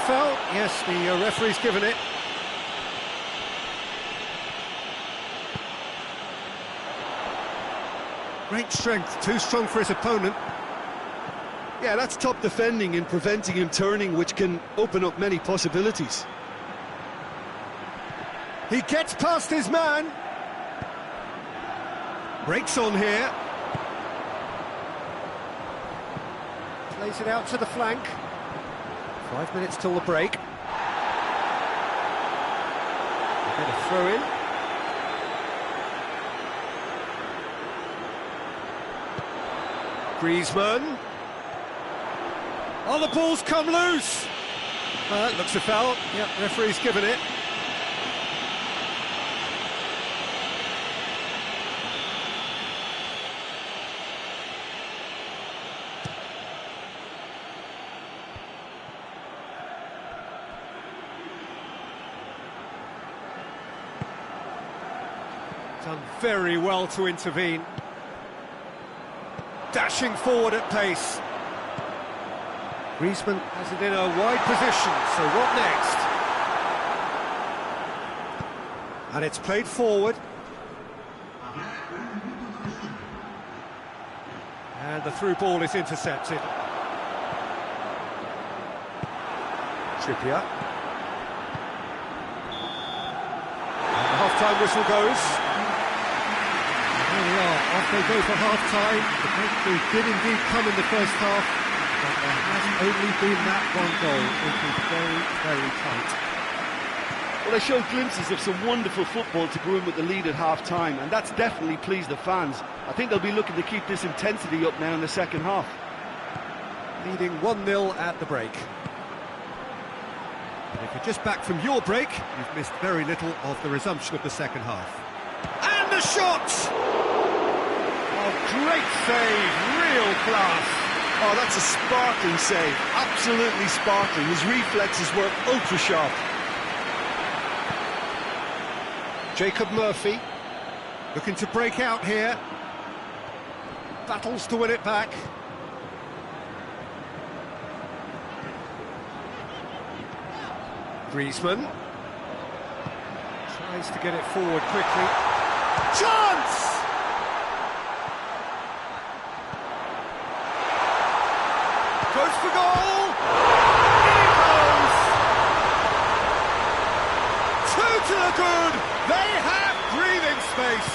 fell. Yes, the referee's given it. Great strength, too strong for his opponent. Yeah, that's top defending and preventing him turning, which can open up many possibilities. He gets past his man. Breaks on here. Plays it out to the flank. 5 minutes till the break. They get a throw in. Griezmann. Oh, the ball's come loose. That looks a foul. Yep, referee's given it. Done very well to intervene. Dashing forward at pace. Griezmann has it in a wide position, so what next? And it's played forward. And the through ball is intercepted. Trippier. And the half-time whistle goes. There we are, off they go for half-time. The breakthrough did indeed come in the first half, but there has only been that one goal. It was very, very tight. Well, they showed glimpses of some wonderful football to go in with the lead at half-time, and that's definitely pleased the fans. I think they'll be looking to keep this intensity up now in the second half. Leading 1-0 at the break. And if you're just back from your break, you've missed very little of the resumption of the second half. And the shot! Oh, great save, real class. Oh, that's a sparkling save, absolutely sparkling. His reflexes were ultra-sharp. Jacob Murphy, looking to break out here. Battles to win it back. Griezmann. Tries to get it forward quickly. Chance! Goes for goal! In it goes! Two to the good! They have breathing space!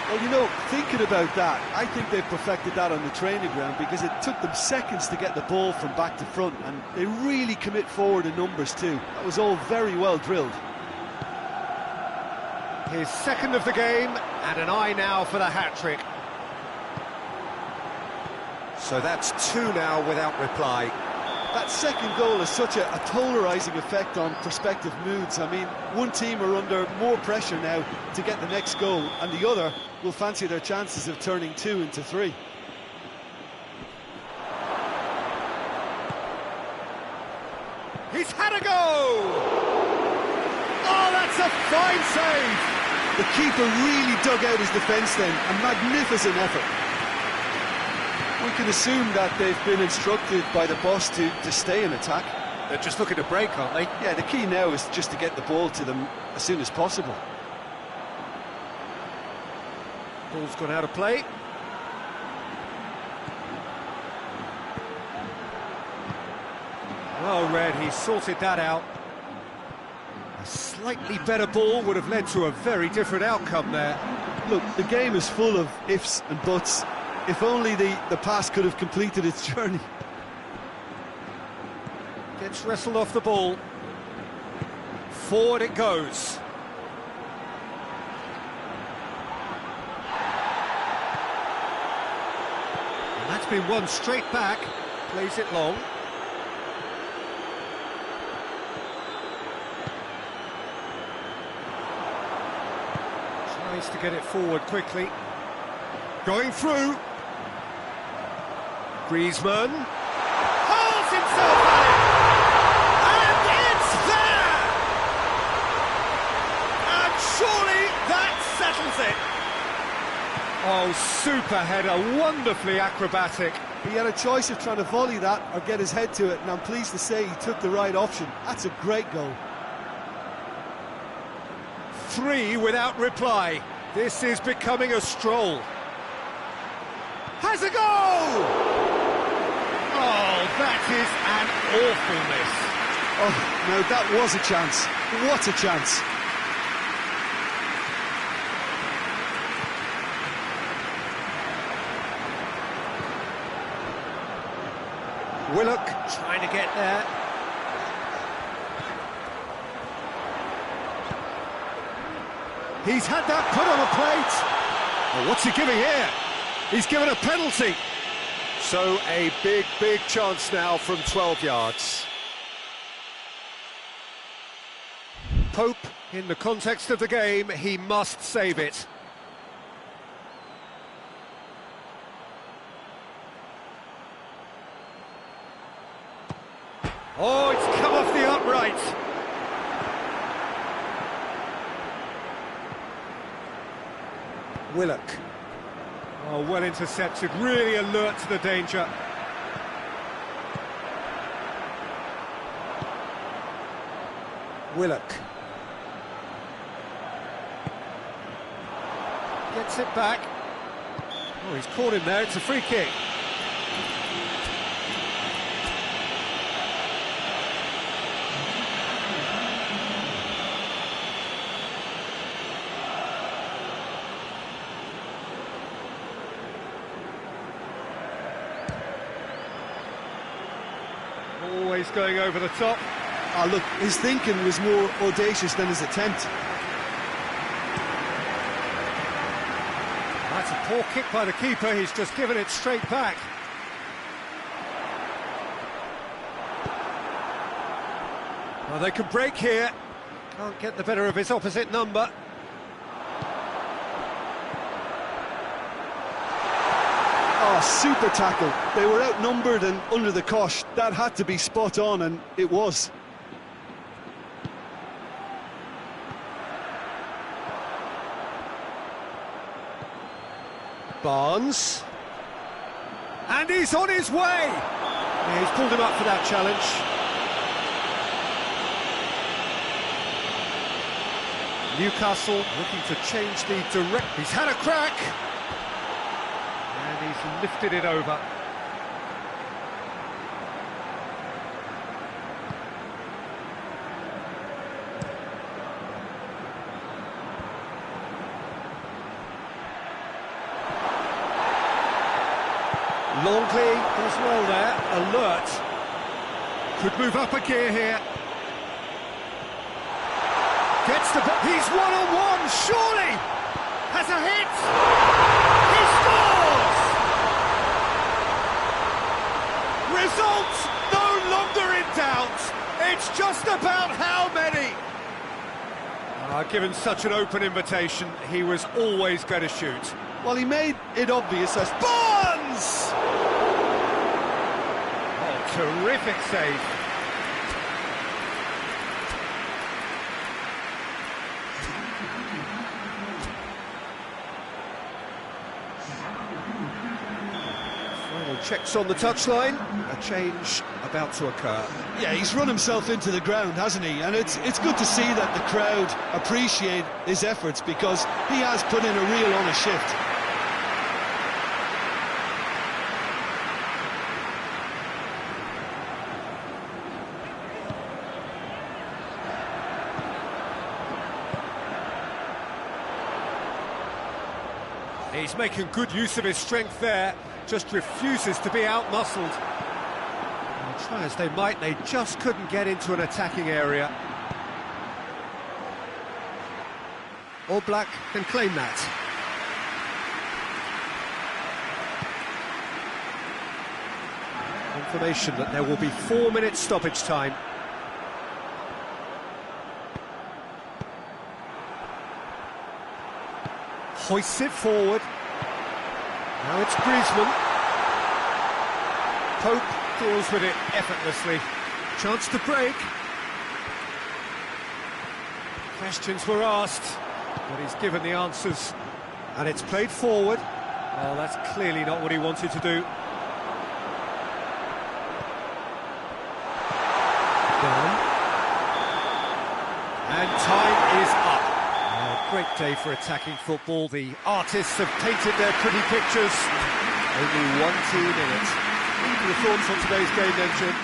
Well, you know, thinking about that, I think they've perfected that on the training ground because it took them seconds to get the ball from back to front, and they really commit forward in numbers too. That was all very well drilled. His second of the game, and an eye now for the hat-trick. So that's two now without reply. That second goal has such a polarising effect on prospective moods. I mean, one team are under more pressure now to get the next goal, and the other will fancy their chances of turning 2 into 3. He's had a go! Oh, that's a fine save! The keeper really dug out his defence then, a magnificent effort. We can assume that they've been instructed by the boss to stay in attack. They're just looking to break, aren't they? Yeah, the key now is just to get the ball to them as soon as possible. Ball's gone out of play. Well read, he sorted that out. A slightly better ball would have led to a very different outcome there. Look, the game is full of ifs and buts. If only the pass could have completed its journey. Gets wrestled off the ball. Forward it goes. And that's been won straight back. Plays it long. Tries to get it forward quickly. Going through. Griezmann holds himself at it, and it's there! And surely that settles it. Oh, super header, wonderfully acrobatic. He had a choice of trying to volley that or get his head to it, and I'm pleased to say he took the right option. That's a great goal. 3 without reply. This is becoming a stroll. Has a goal! Oh, that is an awful miss. Oh, no, that was a chance. What a chance. Willock trying to get there. He's had that put on a plate. Oh, what's he giving here? He's given a penalty. So a big chance now from 12 yards. Pope, in the context of the game, he must save it. Oh, it's come off the upright. Willock. Oh, well intercepted, really alert to the danger. Willock. Gets it back. Oh, he's caught him there, it's a free kick. Always going over the top. Oh, look, his thinking was more audacious than his attempt. That's a poor kick by the keeper, he's just given it straight back. Well, they could break here. Can't get the better of his opposite number. Oh, super tackle. They were outnumbered and under the cosh. That had to be spot on, and it was. Barnes. And he's on his way! Yeah, he's pulled him up for that challenge. Newcastle looking to change the direct... He's had a crack! And he's lifted it over. Longley does well there, alert. Could move up a gear here. Gets the... He's one-on-one, surely! Has a hit! He scores! Result no longer in doubt. It's just about how many. Given such an open invitation, he was always going to shoot. Well, he made it obvious as... Barnes! Oh, terrific save. Final checks on the touchline. A change about to occur. Yeah, he's run himself into the ground, hasn't he? And it's good to see that the crowd appreciate his efforts, because he has put in a real honest shift. He's making good use of his strength there, just refuses to be out-muscled. Try as they might, they just couldn't get into an attacking area. All Black can claim that. Confirmation that there will be 4 minutes stoppage time. Hoists it forward. Now it's Griezmann. Pope deals with it effortlessly. Chance to break. Questions were asked, but he's given the answers. And it's played forward. Well, that's clearly not what he wanted to do. And time is up. Great day for attacking football. The artists have painted their pretty pictures. Only one team in it. What are your thoughts on today's game then, Jim?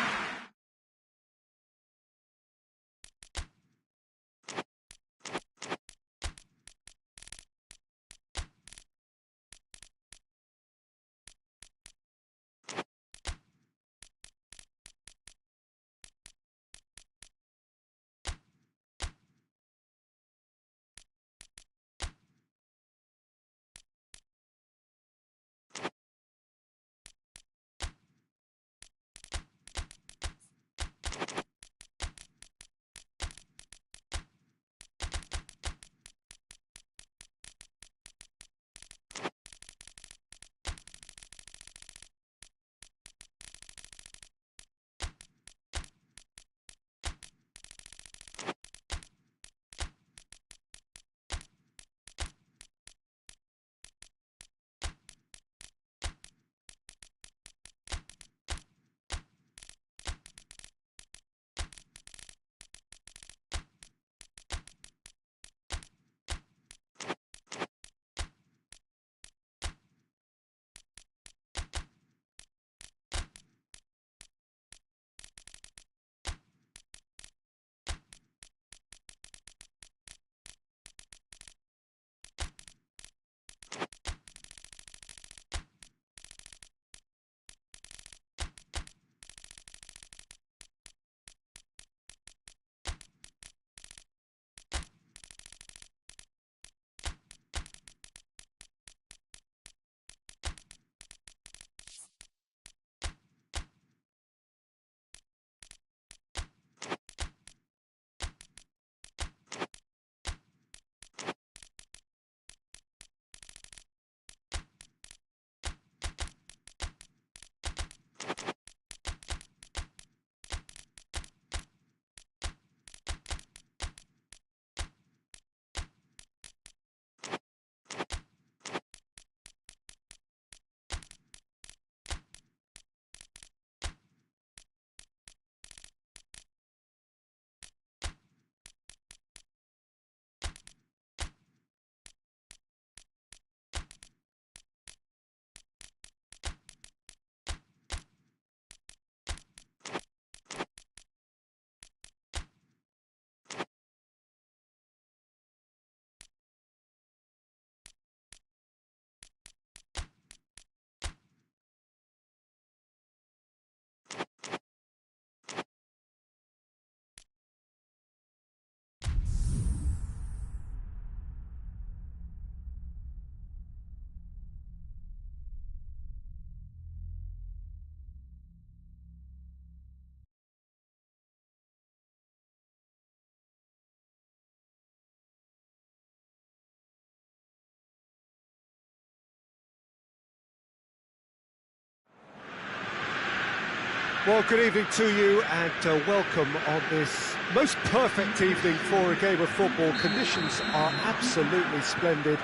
Well, good evening to you and welcome on this most perfect evening for a game of football. Conditions are absolutely splendid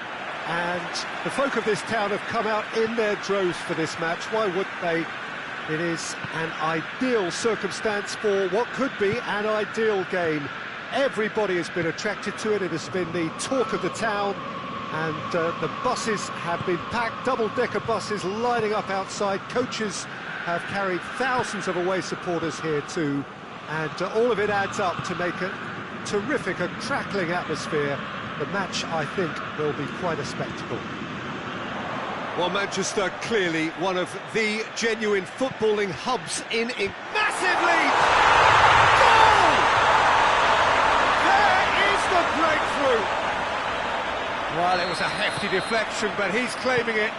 and the folk of this town have come out in their droves for this match. Why wouldn't they? It is an ideal circumstance for what could be an ideal game. Everybody has been attracted to it. It has been the talk of the town and the buses have been packed, double-decker buses lining up outside. Coaches have carried thousands of away supporters here too, and all of it adds up to make a terrific, a crackling atmosphere. The match, I think, will be quite a spectacle. Well, Manchester clearly one of the genuine footballing hubs in England. Massive lead! Goal! There is the breakthrough! Well, it was a hefty deflection, but he's claiming it.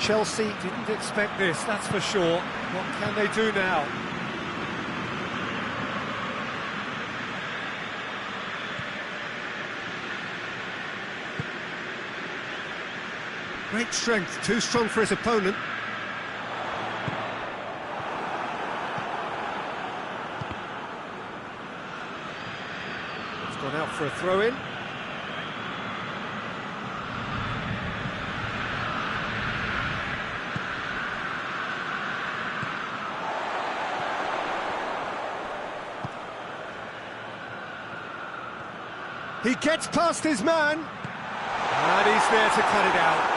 Chelsea didn't expect this, that's for sure. What can they do now? Great strength, too strong for his opponent. It's gone out for a throw-in. He gets past his man. And he's there to cut it out.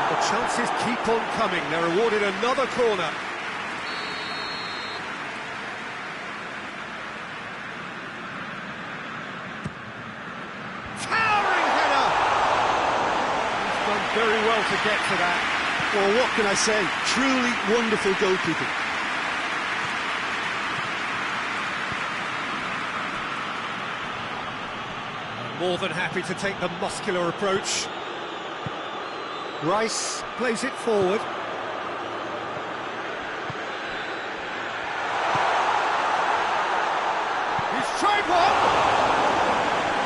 The chances keep on coming. They're awarded another corner. Very well to get to that. Well, what can I say? Truly wonderful goalkeeping. More than happy to take the muscular approach. Rice plays it forward. He's tried one!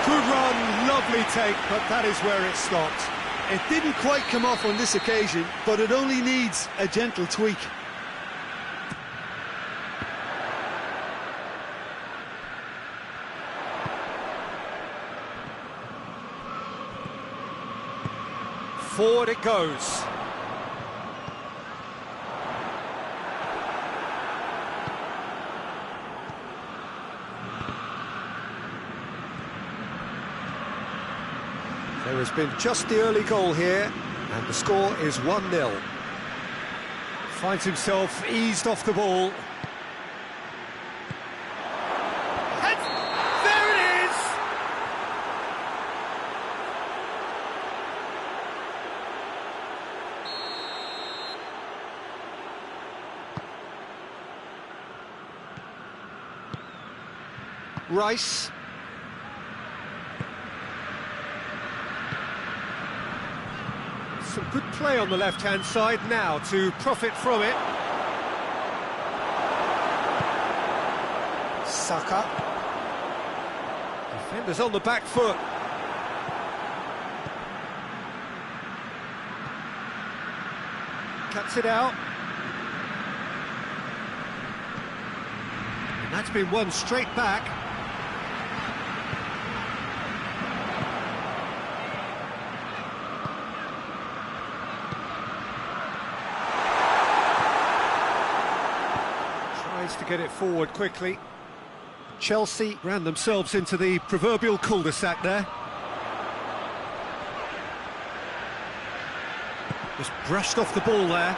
Good run, lovely take, but that is where it stopped. It didn't quite come off on this occasion, but it only needs a gentle tweak. Forward it goes. There has been just the early goal here, and the score is 1-0. Finds himself eased off the ball. And there it is! Rice. Some good play on the left-hand side now to profit from it. Saka. Defenders on the back foot. Cuts it out. And that's been won straight back. To get it forward quickly. Chelsea ran themselves into the proverbial cul-de-sac there. Just brushed off the ball there.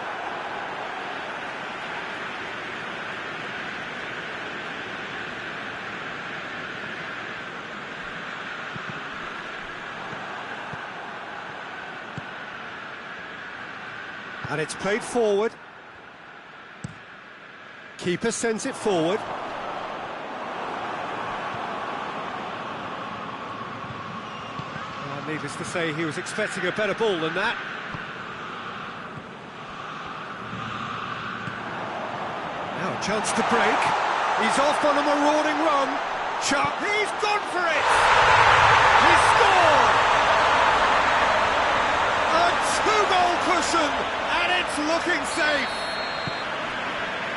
And it's played forward. Keeper sends it forward. Needless to say, he was expecting a better ball than that. Now a chance to break. He's off on a marauding run. Chuck, he's gone for it! He scored! A two-goal cushion, and it's looking safe.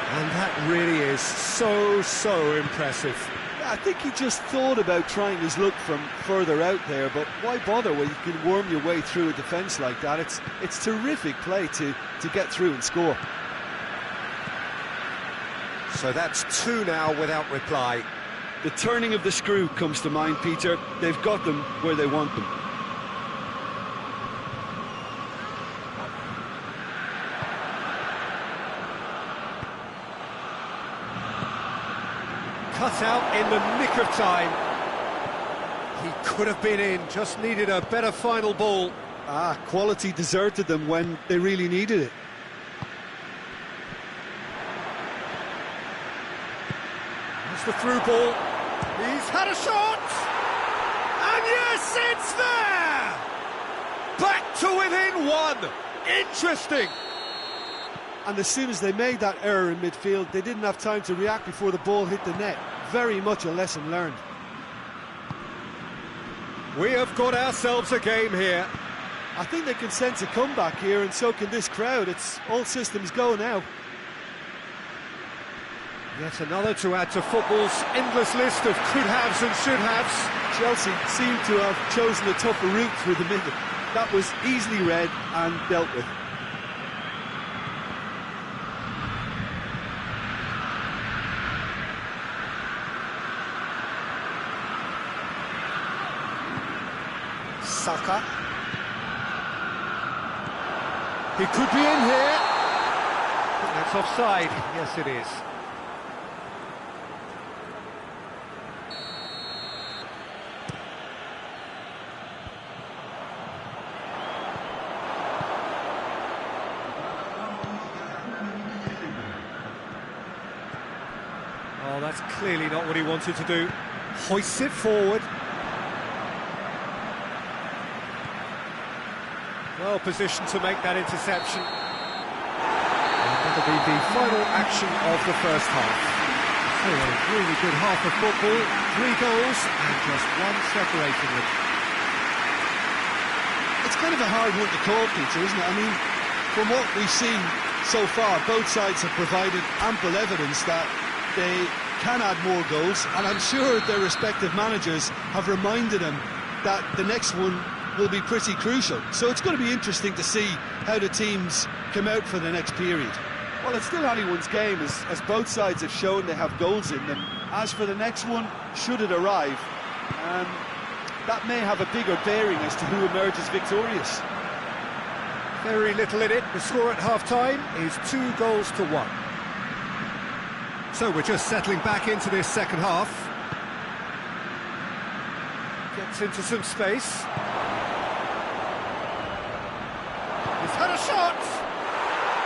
And that really is so impressive. I think he just thought about trying his luck from further out there, but why bother when you can worm your way through a defence like that? It's terrific play to get through and score. So that's two now without reply. The turning of the screw comes to mind, Peter. They've got them where they want them. Cut out in the nick of time. He could have been in, just needed a better final ball. Quality deserted them when they really needed it. That's the through ball. He's had a shot! And yes, it's there! Back to within one! Interesting! And as soon as they made that error in midfield, they didn't have time to react before the ball hit the net. Very much a lesson learned. We have got ourselves a game here. I think they can sense a comeback here, and so can this crowd. It's all systems go now. Yet another to add to football's endless list of could-haves and should-haves. Chelsea seem to have chosen a tougher route through the middle. That was easily read and dealt with. Saka. He could be in here. I think that's offside. Yes, it is. Oh, that's clearly not what he wanted to do. Hoists it forward. Well positioned to make that interception. And that'll be the final action of the first half. So a really good half of football, 3 goals and just one separating them. It's kind of a hard one to call, Peter, isn't it? I mean, from what we've seen so far, both sides have provided ample evidence that they can add more goals, and I'm sure their respective managers have reminded them that the next one will be pretty crucial. So it's going to be interesting to see how the teams come out for the next period. Well, it's still anyone's game, as both sides have shown they have goals in them. As for the next one, should it arrive, that may have a bigger bearing as to who emerges victorious. Very little in it. The score at half-time is 2-1. So we're just settling back into this second half. Gets into some space. He's had a shot!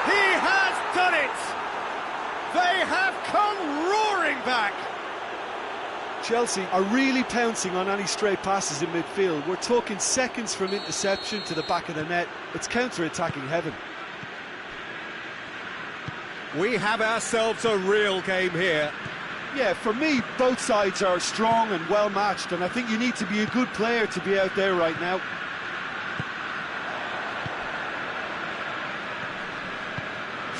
He has done it! They have come roaring back! Chelsea are really pouncing on any stray passes in midfield. We're talking seconds from interception to the back of the net. It's counter-attacking heaven. We have ourselves a real game here. Yeah, for me, both sides are strong and well-matched, and I think you need to be a good player to be out there right now.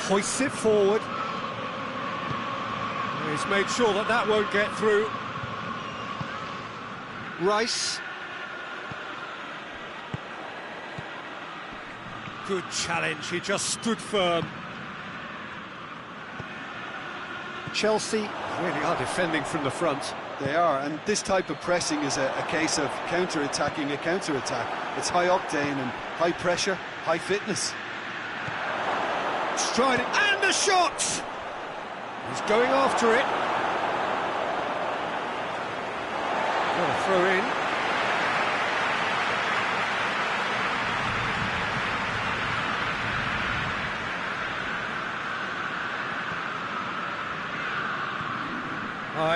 Hoists it forward. He's made sure that that won't get through. Rice. Good challenge, he just stood firm. Chelsea really are defending from the front. They are, and this type of pressing is a case of counter-attacking a counter-attack. It's high octane and high pressure, high fitness. Striding, and a shot! He's going after it. Got a throw in.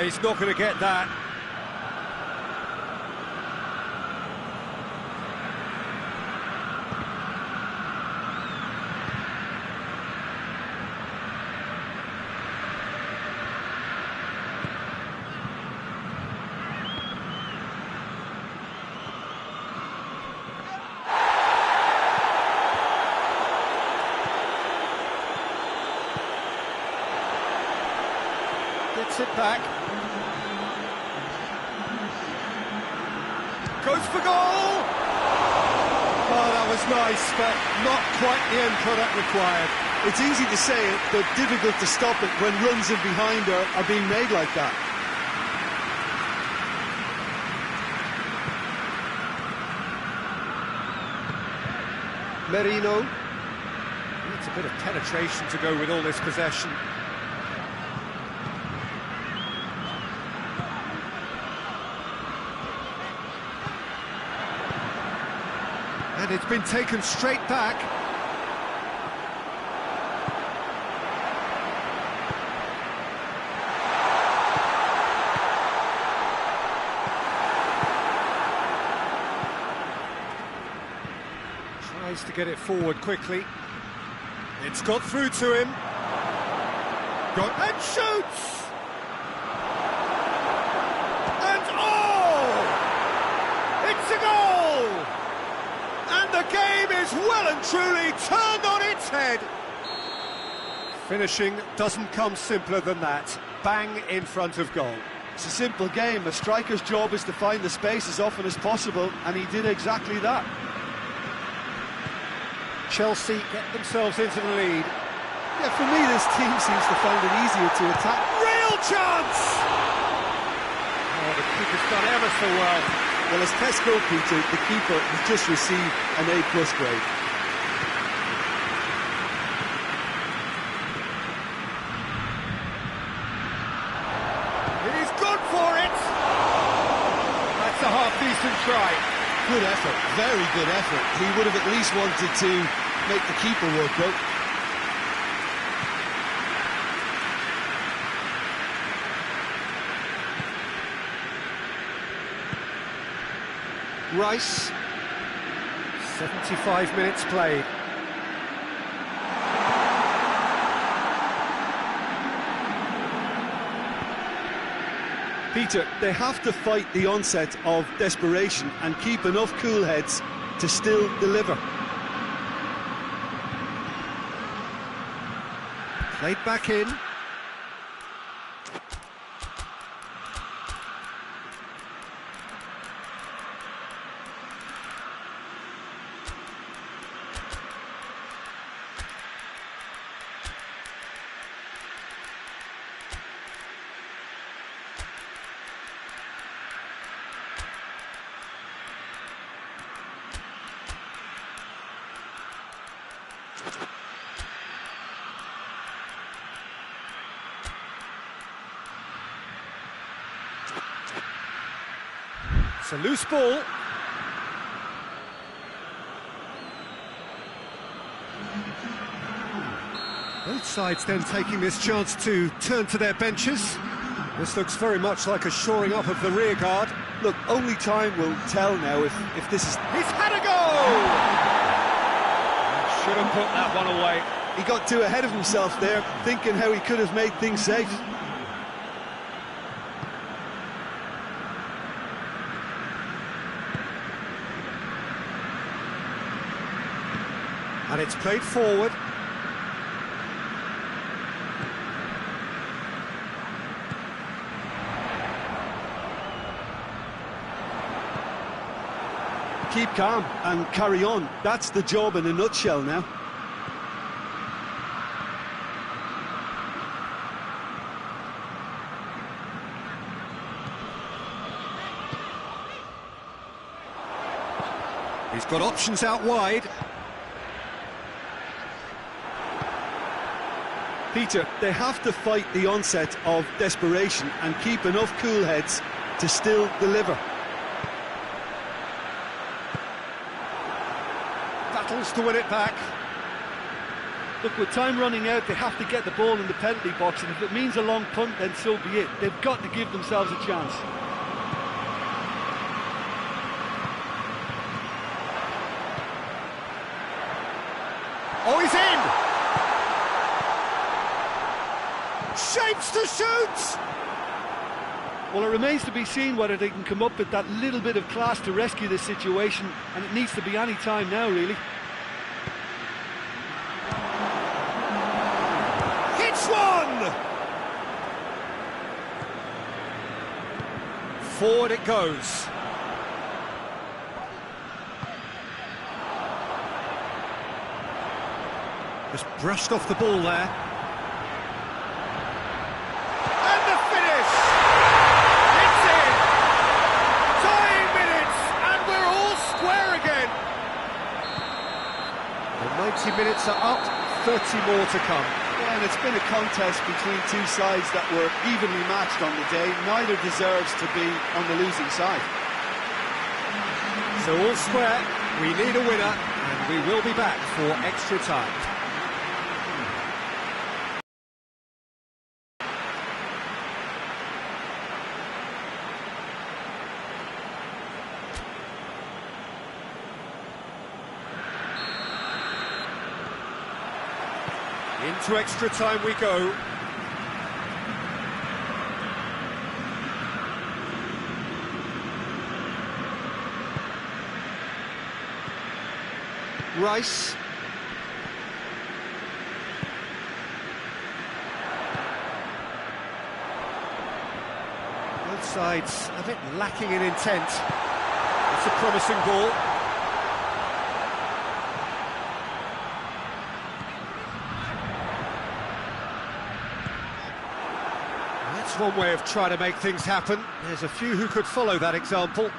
He's not going to get that. Gets it back. Goes for goal! Oh, that was nice, but not quite the end product required. It's easy to say it, but difficult to stop it when runs in behind are being made like that. Merino. Needs a bit of penetration to go with all this possession. And it's been taken straight back. Tries to get it forward quickly. It's got through to him. And shoots! And oh! It's a goal! And the game is well and truly turned on its head. Finishing doesn't come simpler than that. Bang in front of goal. It's a simple game. A striker's job is to find the space as often as possible, and he did exactly that. Chelsea get themselves into the lead. Yeah, for me, this team seems to find it easier to attack. Real chance! Oh, the keeper's done ever so well. Well, as test goalkeeper, the keeper has just received an A+ grade. He's good for it! That's a half-decent try. Good effort, very good effort. He would have at least wanted to make the keeper work out. Rice, 75 minutes played. Peter, they have to fight the onset of desperation and keep enough cool heads to still deliver. Played back in. It's a loose ball. Both sides then taking this chance to turn to their benches. This looks very much like a shoring up of the rear guard. Look, only time will tell now if this is... He's had a goal! Should have put that one away. He got too ahead of himself there, thinking how he could have made things safe. And it's played forward. Keep calm and carry on. That's the job in a nutshell now. He's got options out wide. Peter, they have to fight the onset of desperation and keep enough cool heads to still deliver. Battles to win it back. Look, with time running out, they have to get the ball in the penalty box, and if it means a long punt, then so be it. They've got to give themselves a chance. Oh, he's in! Shapes to shoot! Well, it remains to be seen whether they can come up with that little bit of class to rescue this situation, and it needs to be any time now, really. Hits one! Forward it goes. Just brushed off the ball there. And the finish! It's in! Tying minutes, and we're all square again. The 90 minutes are up, 30 more to come. Yeah, and it's been a contest between two sides that were evenly matched on the day. Neither deserves to be on the losing side. So all square, we need a winner, and we will be back for extra time. Into extra time we go. Rice. sides a bit lacking in intent. It's a promising ball. That's one way of trying to make things happen. There's a few who could follow that example.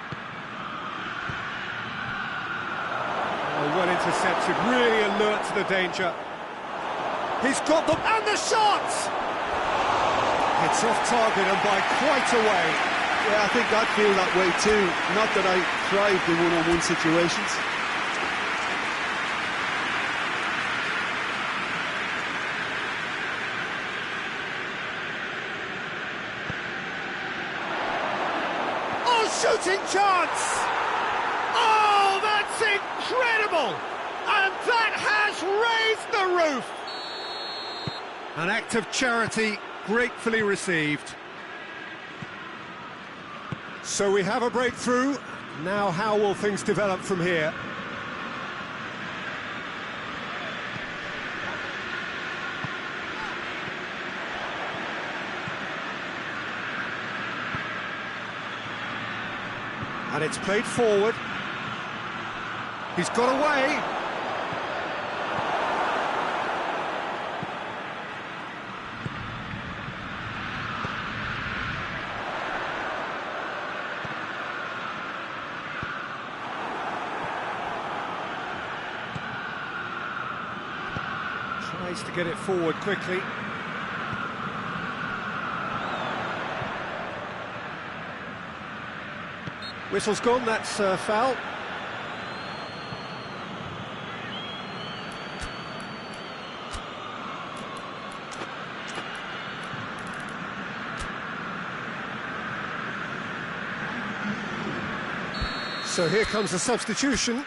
Oh, well intercepted, really alert to the danger. He's got them, and the shot! It's off target and by quite a way. Yeah, I think I'd feel that way too. Not that I thrived in one-on-one situations. Oh, shooting chance! Oh, that's incredible! And that has raised the roof! An act of charity gratefully received. So we have a breakthrough. Now how will things develop from here? And it's played forward. He's got away. Tries to get it forward quickly. Whistle's gone, that's foul. So here comes the substitution.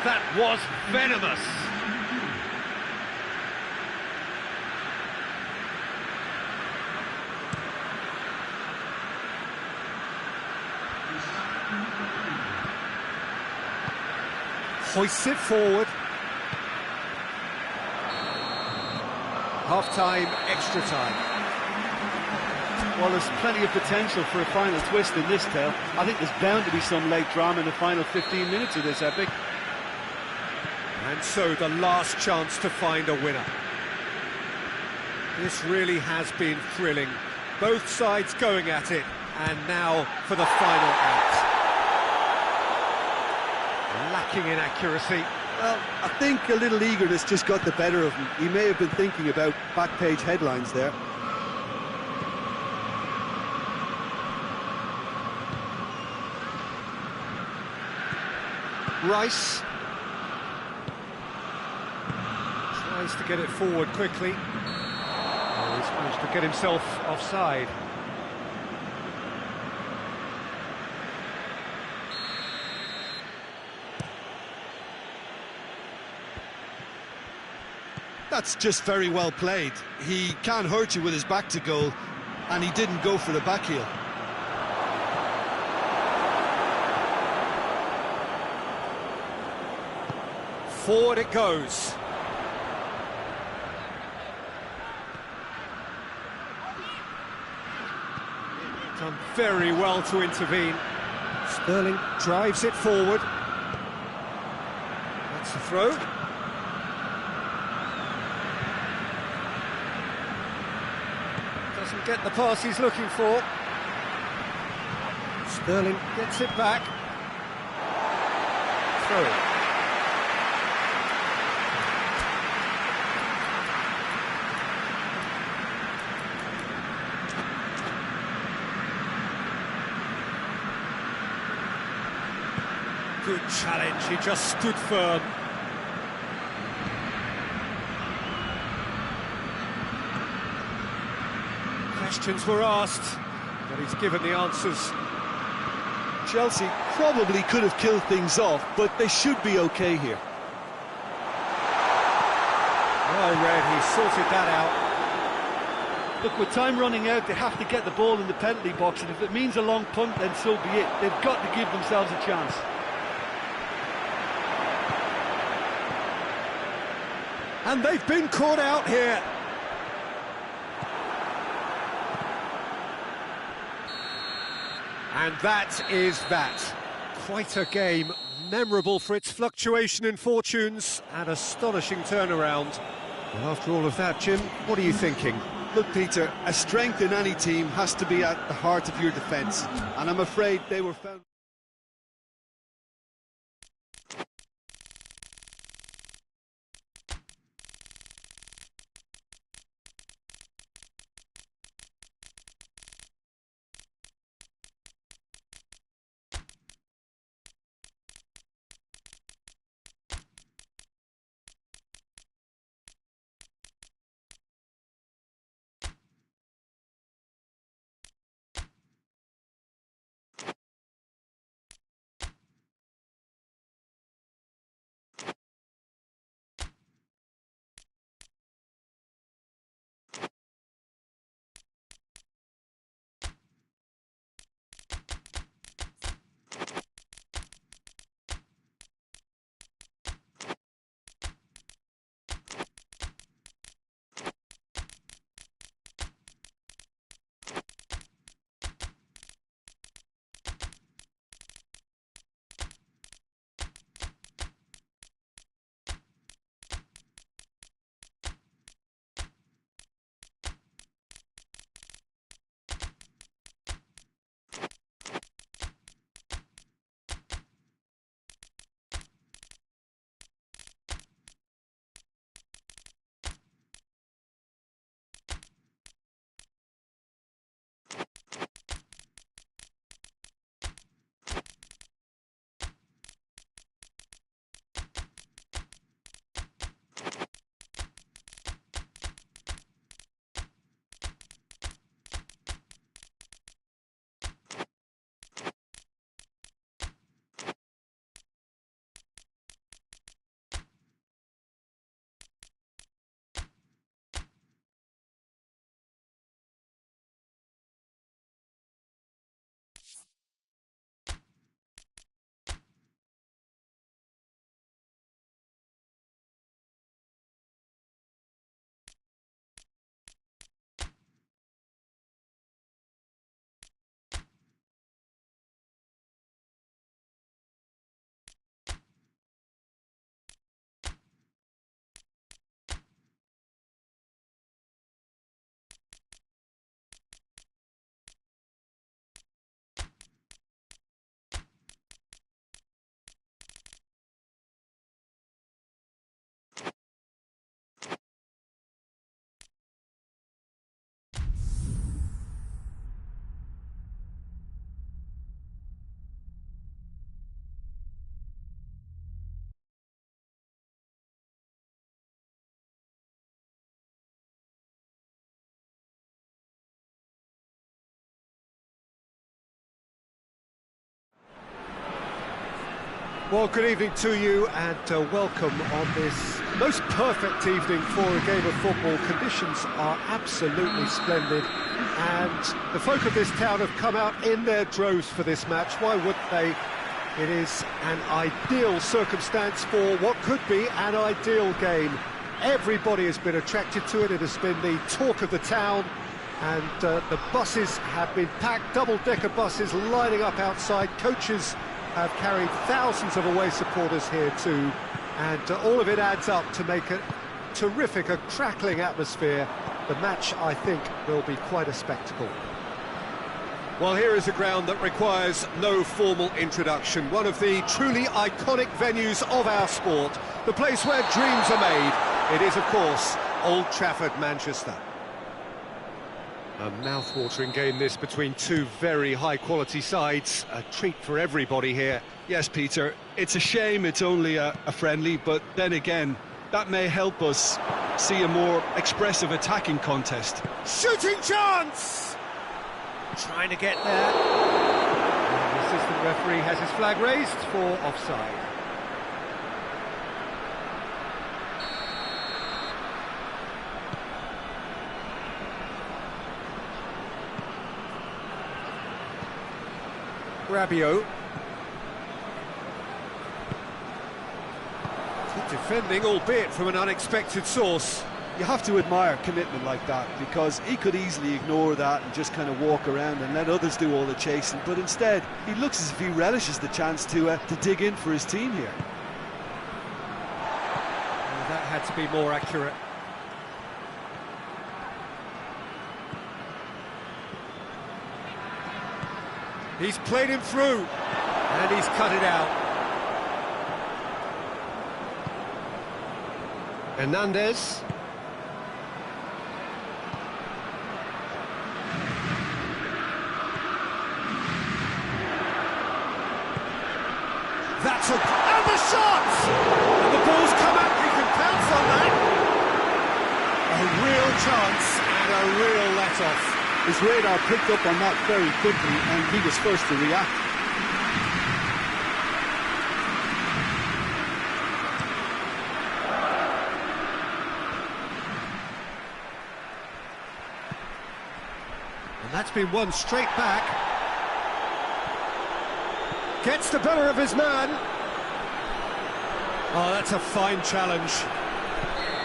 That was venomous. Hoists it forward. Half-time, extra time. Well, there's plenty of potential for a final twist in this tale. I think there's bound to be some late drama in the final 15 minutes of this epic. And so the last chance to find a winner. This really has been thrilling. Both sides going at it, and now for the final act. Lacking in accuracy. Well, I think a little eagerness just got the better of him. He may have been thinking about back-page headlines there. Rice tries to get it forward quickly. Oh, he's managed to get himself offside. That's just very well played. He can't hurt you with his back to goal, and he didn't go for the back heel. Forward it goes. Done very well to intervene. Sterling drives it forward. That's the throw. Doesn't get the pass he's looking for. Sterling gets it back. Throw. Good challenge, he just stood firm. Questions were asked, but he's given the answers. Chelsea probably could have killed things off, but they should be okay here. Well read, he sorted that out. Look, with time running out, they have to get the ball in the penalty box, and if it means a long punt, then so be it. They've got to give themselves a chance. And they've been caught out here. And that is that. Quite a game, memorable for its fluctuation in fortunes and astonishing turnaround. Well, after all of that, Jim, what are you thinking? Look, Peter, a strength in any team has to be at the heart of your defence, and I'm afraid they were found... Well, good evening to you and welcome on this most perfect evening for a game of football. Conditions are absolutely splendid and the folk of this town have come out in their droves for this match. Why wouldn't they? It is an ideal circumstance for what could be an ideal game. Everybody has been attracted to it. It has been the talk of the town and the buses have been packed, double-decker buses lining up outside. Coaches have carried thousands of away supporters here too, and all of it adds up to make a terrific, a crackling atmosphere. The match, I think, will be quite a spectacle. Well, here is a ground that requires no formal introduction, one of the truly iconic venues of our sport, the place where dreams are made. It is, of course, Old Trafford, Manchester. A mouth-watering game this between two very high-quality sides. A treat for everybody here. Yes, Peter, it's a shame it's only a friendly, but then again, That may help us see a more expressive attacking contest. Shooting chance! Trying to get there. And the assistant referee has his flag raised for offside. Rabiot. Good defending, albeit from an unexpected source. You have to admire commitment like that, because he could easily ignore that and just kind of walk around and let others do all the chasing, but instead he looks as if he relishes the chance to dig in for his team here. Well, that had to be more accurate. He's played him through, and he's cut it out. Hernandez. That's and the shot! And the ball's come out, he can pounce on that. A real chance and a real let-off. His radar picked up on that very quickly, and he was first to react. And that's been won straight back. Gets the better of his man. Oh, that's a fine challenge.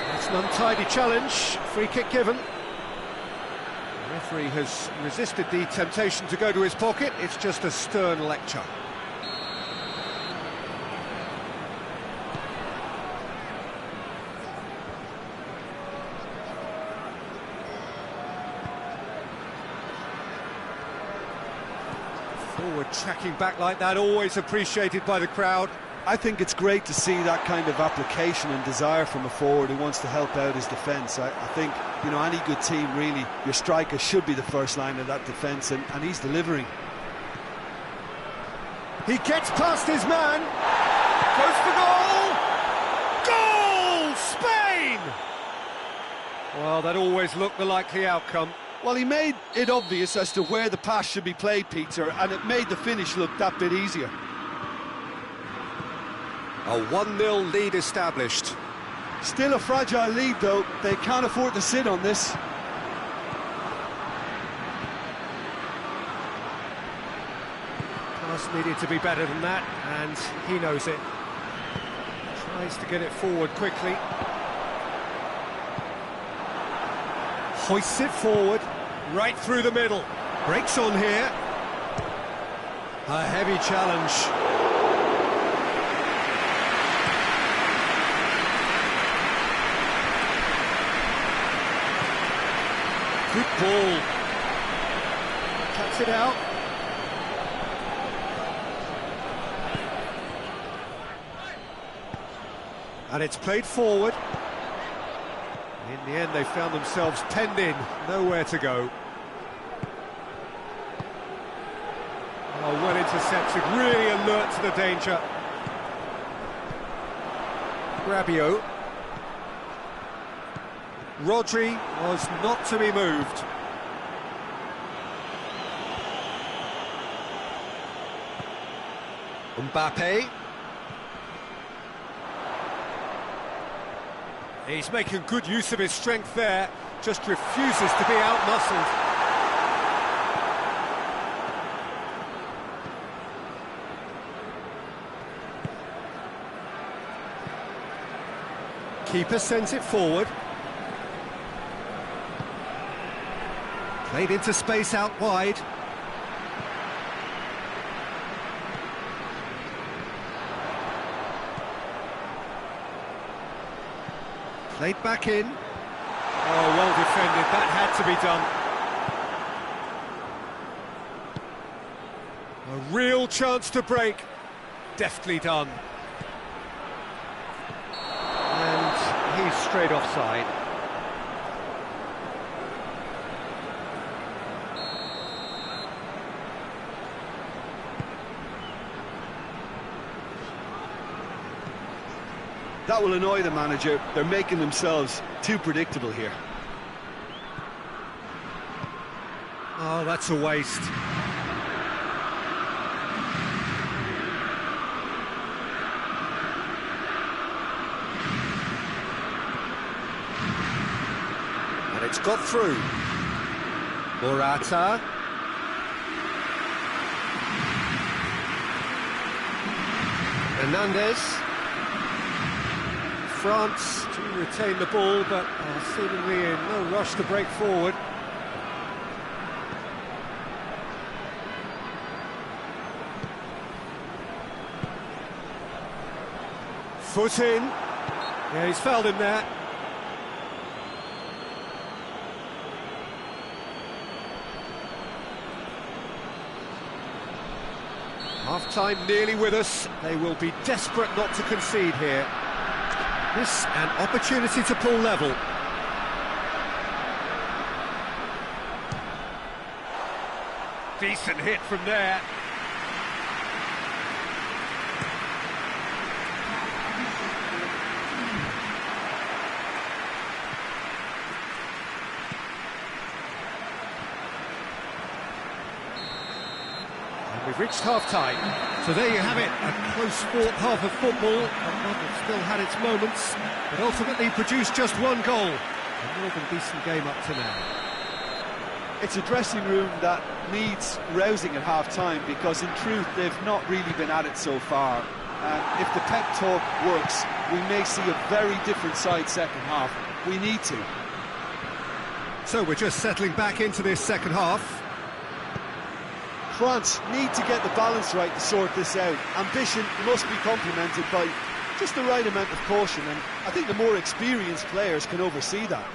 That's an untidy challenge. Free kick given. The referee has resisted the temptation to go to his pocket. It's just a stern lecture. Forward tracking back like that, always appreciated by the crowd. I think it's great to see that kind of application and desire from a forward who wants to help out his defence. I think, you know, any good team, really, your striker should be the first line of that defence, and he's delivering. He gets past his man, goes for goal! Goal! Spain! Well, that always looked the likely outcome. Well, he made it obvious as to where the pass should be played, Peter, and it made the finish look that bit easier. A 1-0 lead established. Still a fragile lead, though. They can't afford to sit on this. Pass needed to be better than that, and he knows it. Tries to get it forward quickly. Hoists it forward, right through the middle. Breaks on here. A heavy challenge. Good ball. Cuts it out. And it's played forward. In the end, they found themselves penned in, nowhere to go. Oh, well intercepted, really alert to the danger. Rabiot. Rodri was not to be moved. Mbappe. He's making good use of his strength there, just refuses to be outmuscled. Keeper sends it forward. Played into space out wide. Played back in. Oh, well defended. That had to be done. A real chance to break. Deftly done. And he's straight offside. That will annoy the manager. They're making themselves too predictable here. Oh, that's a waste. And it's got through. Morata. Hernandez. France to retain the ball, but seemingly in no rush to break forward. Foot in. Yeah, he's fouled him there. Half-time nearly with us. They will be desperate not to concede here. This an opportunity to pull level. Decent hit from there. We've reached half-time, so there you have it, a close-fought half of football, one that still had its moments, but ultimately produced just one goal. A more than decent game up to now. It's a dressing room that needs rousing at half-time, because in truth they've not really been at it so far. And if the pep talk works, we may see a very different side second half. We need to. So we're just settling back into this second half. France need to get the balance right to sort this out. Ambition must be complemented by just the right amount of caution, and I think the more experienced players can oversee that.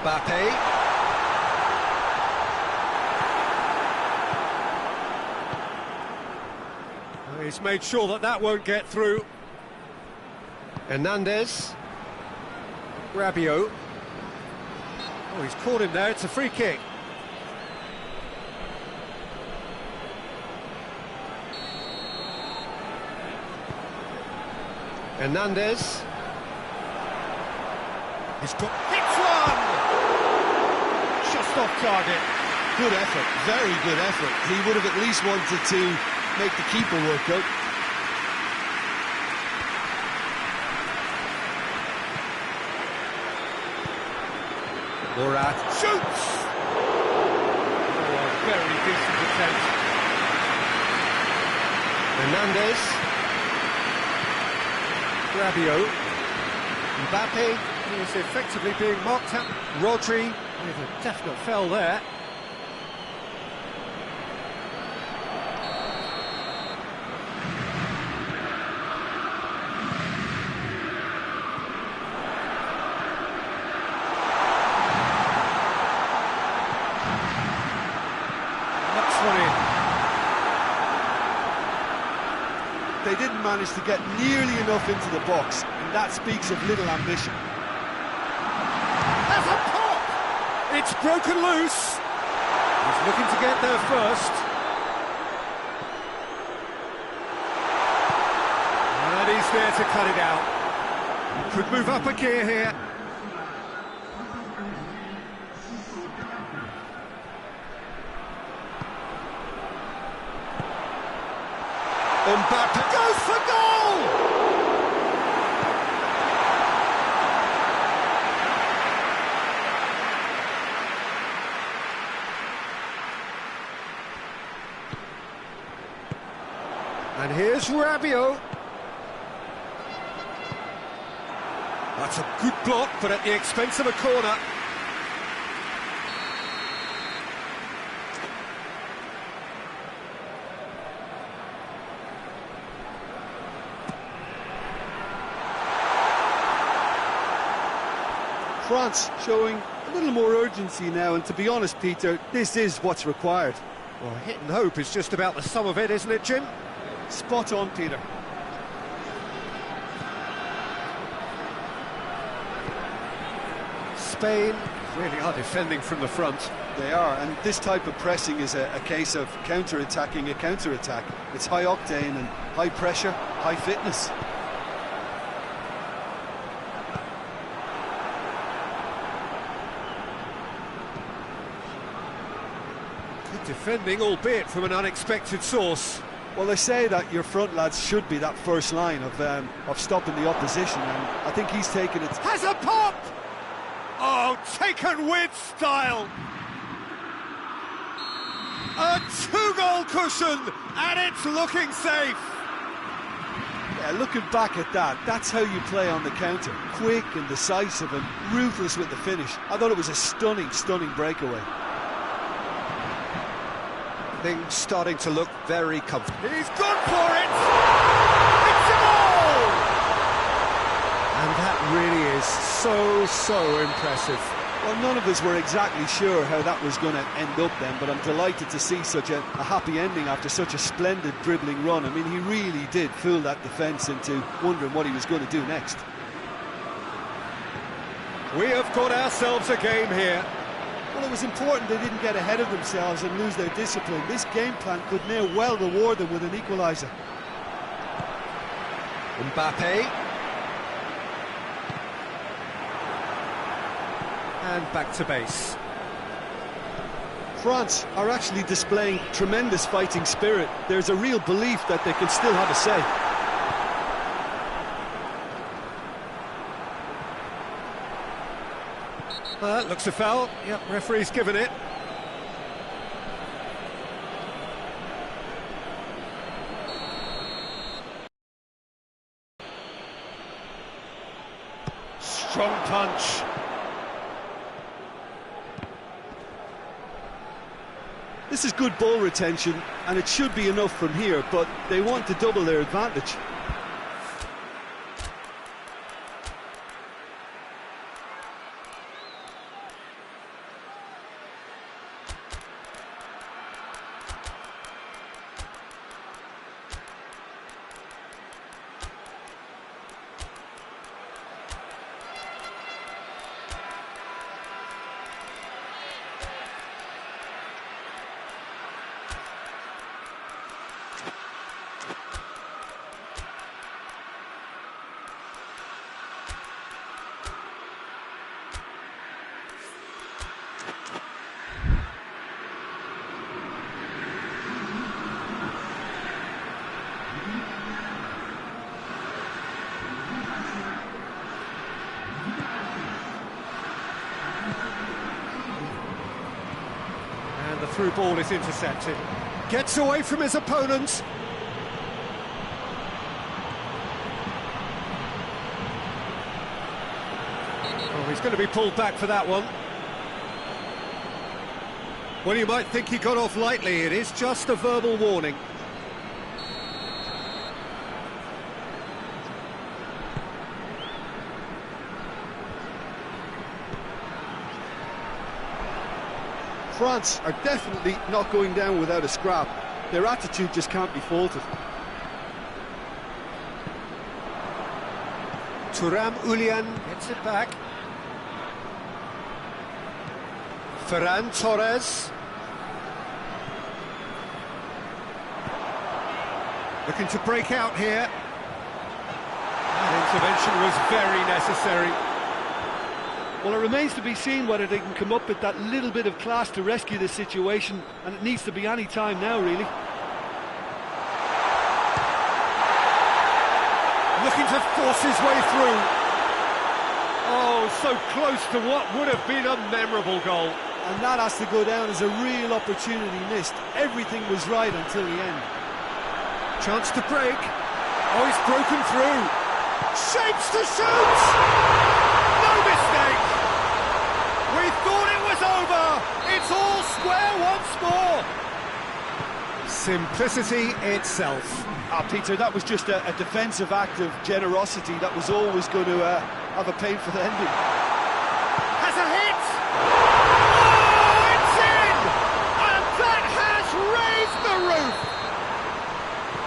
Mbappe. He's made sure that that won't get through. Hernandez. Rabiot. Oh, he's caught him there, it's a free kick. Hernandez. He's got... hits one! Just off target. Good effort, very good effort. He would have at least wanted to make the keeper work out. Morata shoots! Oh, a very decent attempt. Hernandez. Rabiot. Mbappe is effectively being marked up. Rodri with a definite foul there. They didn't manage to get nearly enough into the box, and that speaks of little ambition. That's a pop! It's broken loose. He's looking to get there first. And he's there to cut it out. Could move up a gear here. Mbappe goes for goal! And here's Rabiot. That's a good block, but at the expense of a corner. France showing a little more urgency now, and to be honest, Peter, this is what's required. Well, hit and hope is just about the sum of it, isn't it, Jim? Spot on, Peter. Spain really are defending from the front. They are, and this type of pressing is a case of counter-attacking a counter-attack. It's high octane and high pressure, high fitness. Good defending, albeit from an unexpected source. Well, they say that your front lads should be that first line of stopping the opposition, and I think he's taken it. Has a pop! Oh, taken with style! A two-goal cushion, and it's looking safe! Yeah, looking back at that, that's how you play on the counter. Quick and decisive and ruthless with the finish. I thought it was a stunning, stunning breakaway. Things starting to look very comfortable. He's gone for it! It's a goal! And that really is so impressive. Well, none of us were exactly sure how that was going to end up then, but I'm delighted to see such a happy ending after such a splendid dribbling run. I mean, he really did fool that defence into wondering what he was going to do next. We have got ourselves a game here. Well, it was important they didn't get ahead of themselves and lose their discipline. This game plan could now well reward them with an equaliser. Mbappe. And back to base. France are actually displaying tremendous fighting spirit. There's a real belief that they can still have a say. Looks a foul. Yep, referee's given it. Strong punch. This is good ball retention, and it should be enough from here, but they want to double their advantage. The through ball is intercepted. Gets away from his opponent. Oh, he's going to be pulled back for that one. Well, you might think he got off lightly. It is just a verbal warning. France are definitely not going down without a scrap. Their attitude just can't be faulted. Thuram Ulian gets it back. Ferran Torres. Looking to break out here. That intervention was very necessary. Well, it remains to be seen whether they can come up with that little bit of class to rescue this situation, and it needs to be any time now, really. Looking to force his way through. Oh, so close to what would have been a memorable goal. And that has to go down as a real opportunity missed. Everything was right until the end. Chance to break. Oh, he's broken through. Shapes to shoot! No mistake! We thought it was over! It's all square once more! Simplicity itself. Peter, that was just a defensive act of generosity that was always going to have a painful ending. Has a hit! Oh, it's in! And that has raised the roof!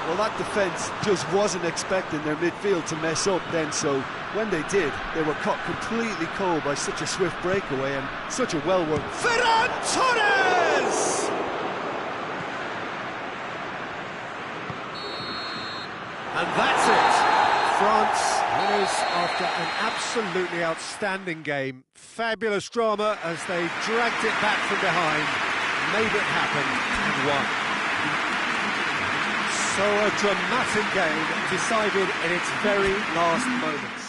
Well, that defence just wasn't expecting their midfield to mess up then, so when they did, they were caught completely cold by such a swift breakaway and such a well-worked... Ferran Torres! And that's it. France winners after an absolutely outstanding game. Fabulous drama as they dragged it back from behind, made it happen and won. So a dramatic game decided in its very last moments.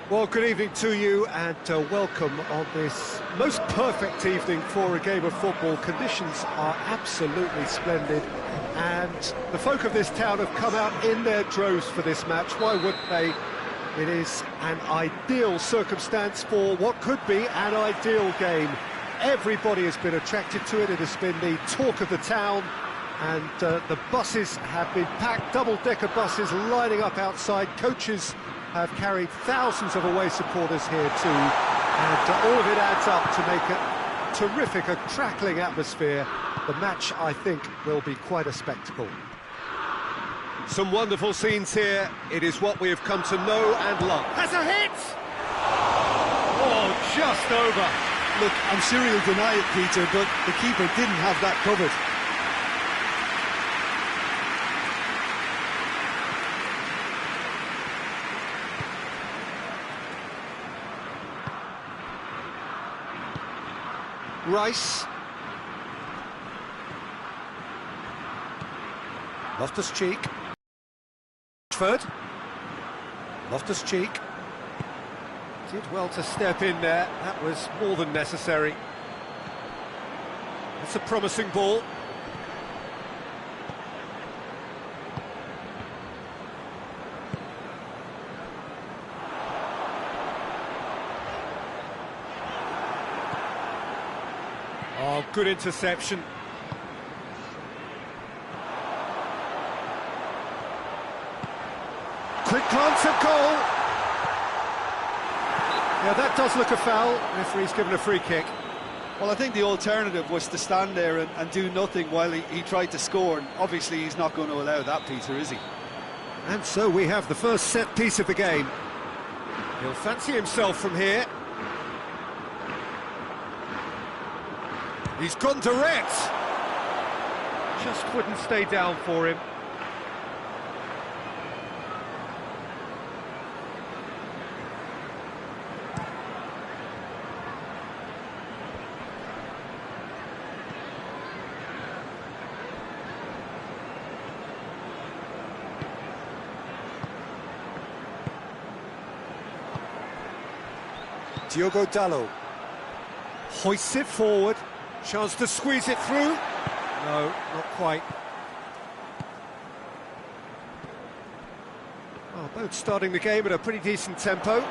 Well, good evening to you and welcome on this most perfect evening for a game of football. Conditions are absolutely splendid and the folk of this town have come out in their droves for this match. Why wouldn't they? It is an ideal circumstance for what could be an ideal game. Everybody has been attracted to it. It has been the talk of the town and the buses have been packed, double-decker buses lining up outside. Coaches have carried thousands of away supporters here too, and all of it adds up to make a terrific, a crackling atmosphere. The match, I think, will be quite a spectacle. Some wonderful scenes here. It is what we have come to know and love. Has a hit! Oh, just over. Look, I'm sure he'll deny it, Peter, but the keeper didn't have that covered. Rice. Loftus-Cheek. Rashford. Loftus-Cheek. Did well to step in there. That was more than necessary. It's a promising ball. Oh, good interception. Quick glance at goal. Yeah, that does look a foul. Referee's given a free kick. Well, I think the alternative was to stand there and do nothing while he tried to score, and obviously he's not going to allow that, Peter, is he? And so we have the first set piece of the game. He'll fancy himself from here. He's gone direct. Just wouldn't stay down for him. Diogo Dalot hoists it forward. Chance to squeeze it through. No, not quite. Well, both starting the game at a pretty decent tempo.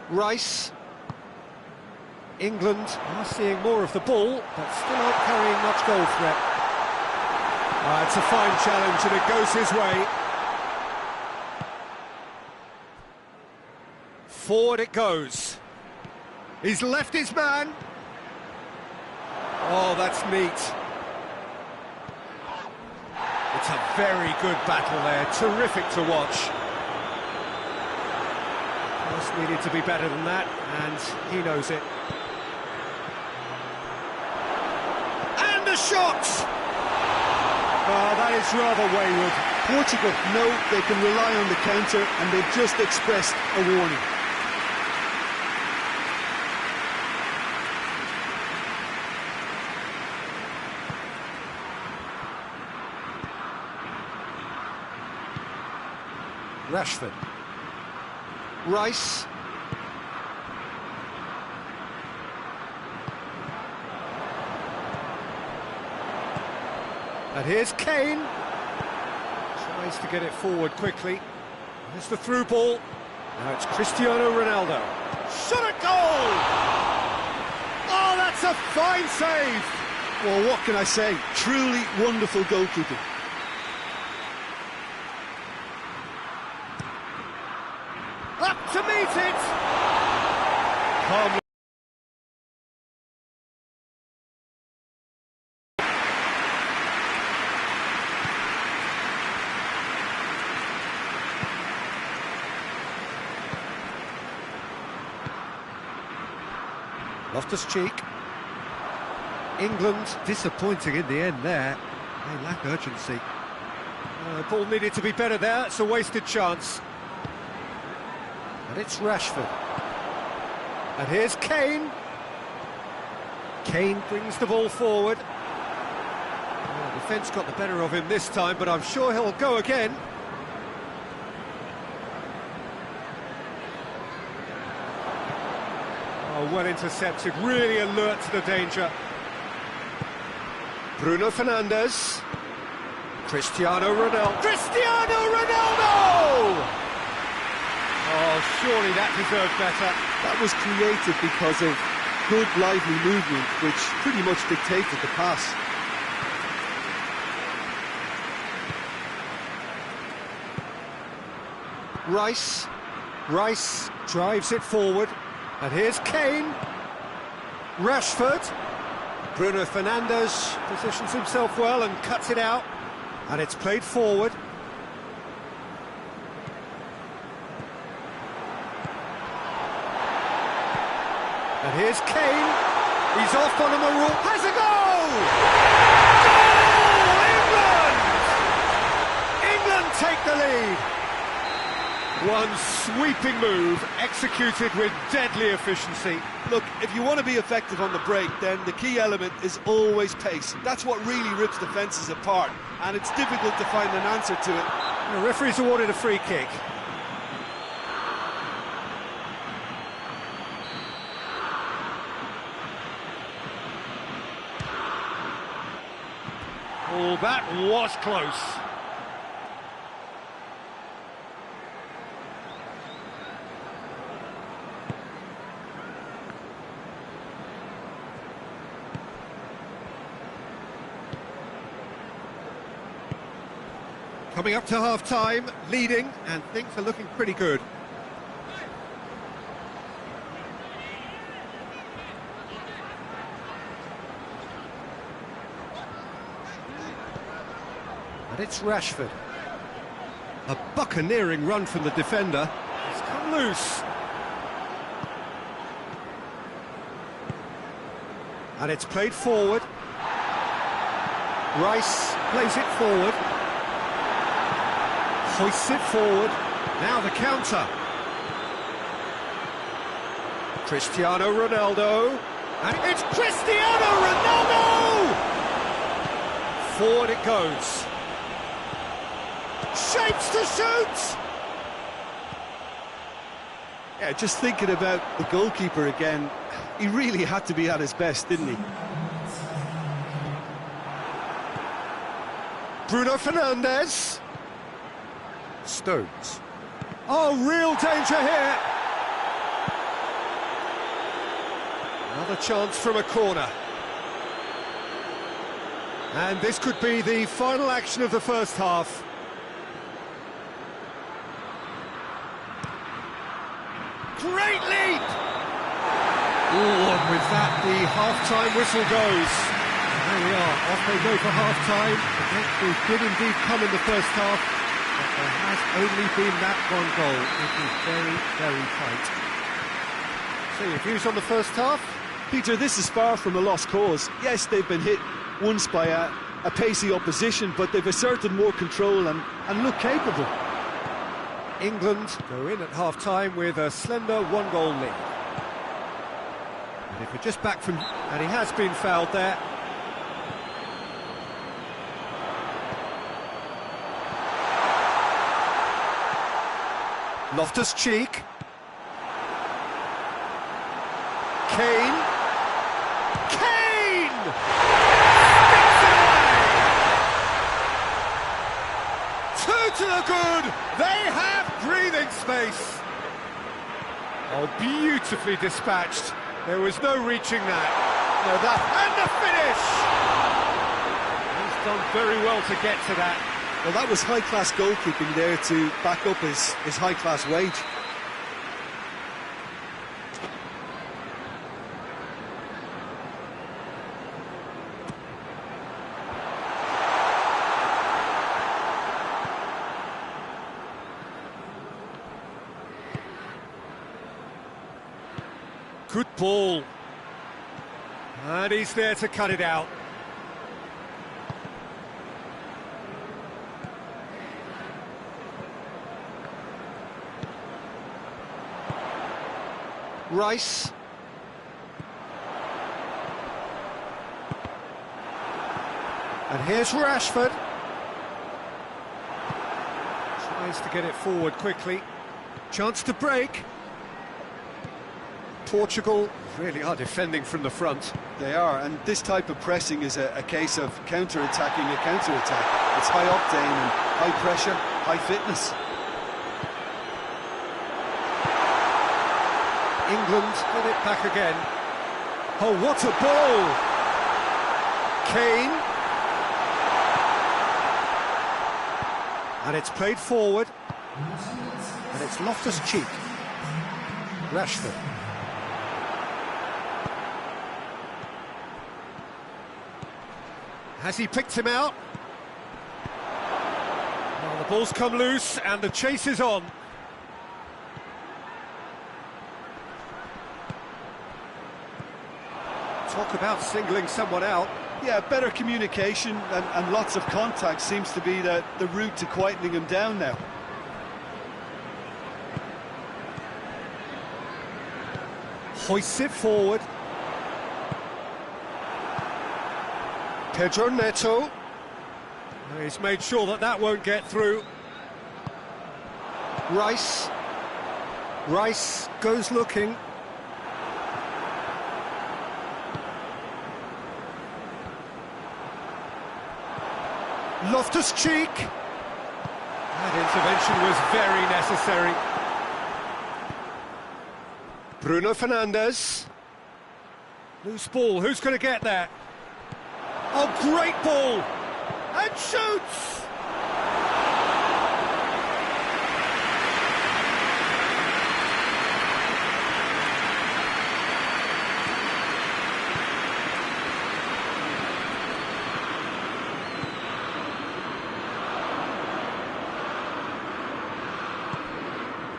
Rice. England are seeing more of the ball, but still not carrying much goal threat. It's a fine challenge and it goes his way. Forward it goes. He's left his man. Oh, that's neat. It's a very good battle there. Terrific to watch. Just needed to be better than that, and he knows it. And the shot! Oh, that is rather wayward. Portugal know they can rely on the counter, and they've just expressed a warning. Rashford. Rice. And here's Kane. Tries to get it forward quickly. There's the through ball. Now it's Cristiano Ronaldo. Shot at goal! Oh, that's a fine save! Well, what can I say? Truly wonderful goalkeeping. Up to meet it! Calmly. Loftus-Cheek. England disappointing in the end there. They lack urgency. Ball needed to be better there. It's a wasted chance. And it's Rashford. And here's Kane. Kane brings the ball forward. The defence got the better of him this time, but I'm sure he'll go again. Oh, well intercepted, really alert to the danger. Bruno Fernandes. Cristiano Ronaldo. Cristiano Ronaldo! Oh, surely that deserved better. That was created because of good, lively movement, which pretty much dictated the pass. Rice drives it forward. And here's Kane. Rashford. Bruno Fernandes positions himself well and cuts it out. And it's played forward. And here's Kane. He's off on a maroon. Has a goal! Goal! England! England take the lead. One sweeping move, executed with deadly efficiency. Look, if you want to be effective on the break, then the key element is always pace. That's what really rips defences apart, and it's difficult to find an answer to it. The referee's awarded a free kick. Oh, that was close. Coming up to half-time, leading, and things are looking pretty good. And it's Rashford. A buccaneering run from the defender. It's come loose. And it's played forward. Rice plays it forward. Hoists it forward. Now the counter. Cristiano Ronaldo. And it's Cristiano Ronaldo! Forward it goes. Shapes to shoot! Yeah, just thinking about the goalkeeper again, he really had to be at his best, didn't he? Bruno Fernandes. Stones. Oh, real danger here. Another chance from a corner. And this could be the final action of the first half. Great leap! Oh, and with that, the half-time whistle goes. There we are, off they go for half-time. The breakthrough did indeed come in the first half, but there has only been that one goal. It is very, very tight. So your views on the first half? Peter, this is far from a lost cause. Yes, they've been hit once by a pacey opposition, but they've asserted more control and look capable. England go in at half-time with a slender one-goal lead. And if we're just back from... and he has been fouled there. Loftus-Cheek. Kane. Kane! Sticks it away! Two to the good! They have breathing space. Oh, beautifully dispatched. There was no reaching that. No, that. And the finish! He's done very well to get to that. Well, that was high-class goalkeeping there to back up his high-class wage. Good ball. And he's there to cut it out. Rice. And here's Rashford. Tries to get it forward quickly. Chance to break. Portugal really are defending from the front. They are, and this type of pressing is a case of counter-attacking a counter-attack. It's high octane and high pressure, high fitness. England get it back again. Oh, what a ball! Kane. And it's played forward. And it's Loftus-Cheek. Rashford. Has he picked him out? Well, the ball's come loose and the chase is on. Talk about singling someone out. Yeah, better communication and lots of contact seems to be the route to quietening him down now. Hoists it forward. Pedro Neto. He's made sure that that won't get through. Rice. Rice goes looking. Loftus-Cheek. That intervention was very necessary. Bruno Fernandes. Loose ball, who's going to get that? Oh, great ball! And shoots!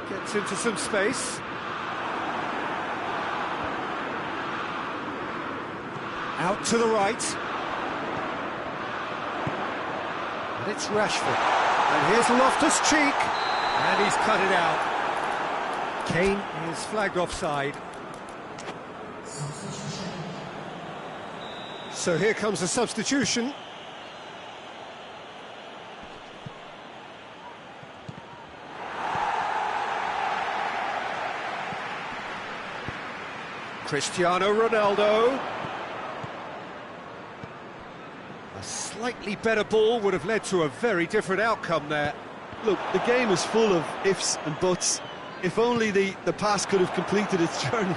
Gets into some space. Out to the right. And it's Rashford. And here's Loftus-Cheek. And he's cut it out. Kane is flagged offside. So here comes the substitution. Cristiano Ronaldo. A slightly better ball would have led to a very different outcome there. Look, the game is full of ifs and buts. If only the pass could have completed its journey.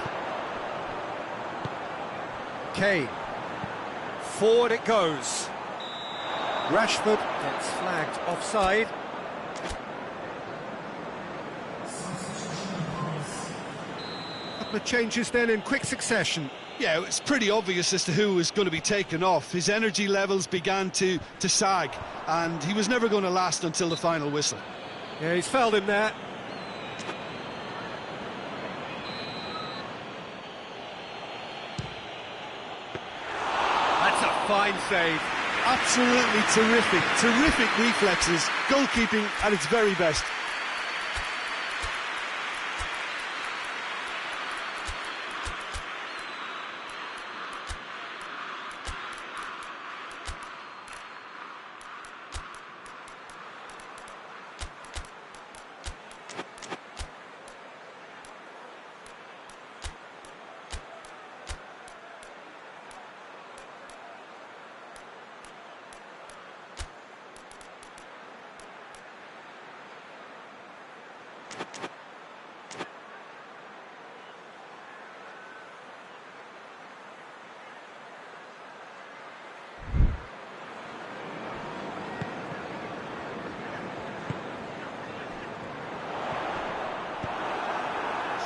Kane. Forward it goes. Rashford gets flagged offside. Couple of changes then in quick succession. Yeah, it's pretty obvious as to who was going to be taken off. His energy levels began to sag, and he was never going to last until the final whistle. Yeah, he's fouled him there. That's a fine save. Absolutely terrific reflexes. Goalkeeping at its very best.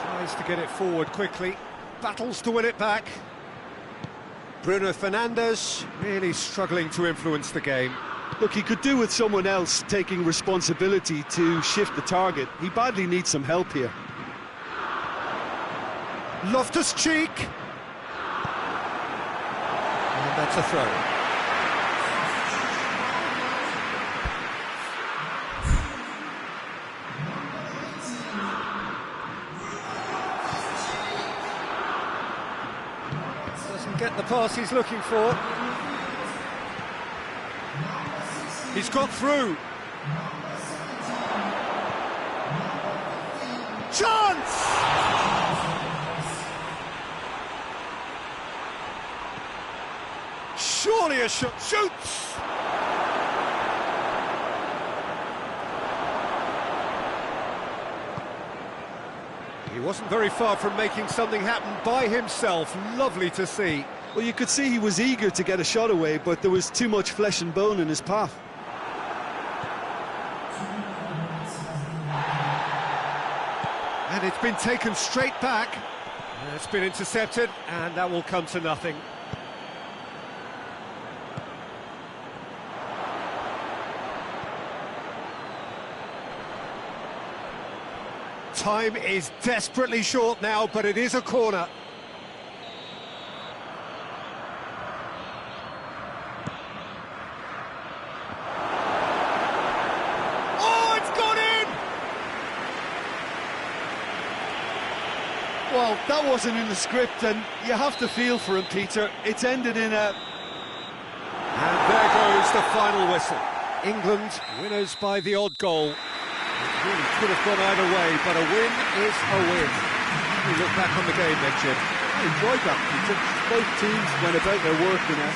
Tries to get it forward quickly, battles to win it back. Bruno Fernandes really struggling to influence the game. Look, he could do with someone else taking responsibility to shift the target. He badly needs some help here. Loftus-Cheek. And that's a throw. Get the pass he's looking for. He's got through. Chance! Surely a shot. Shoots! He wasn't very far from making something happen by himself. Lovely to see. Well, you could see he was eager to get a shot away, but there was too much flesh and bone in his path. And it's been taken straight back. It's been intercepted, and that will come to nothing. Time is desperately short now, but it is a corner. Oh, it's gone in! Well, that wasn't in the script, and you have to feel for him, Peter. It's ended in a... And there goes the final whistle. England winners by the odd goal. It really could have gone either way, but a win is a win. We look back on the game then, Jim. I enjoyed that, Peter. Both teams went about their work in a...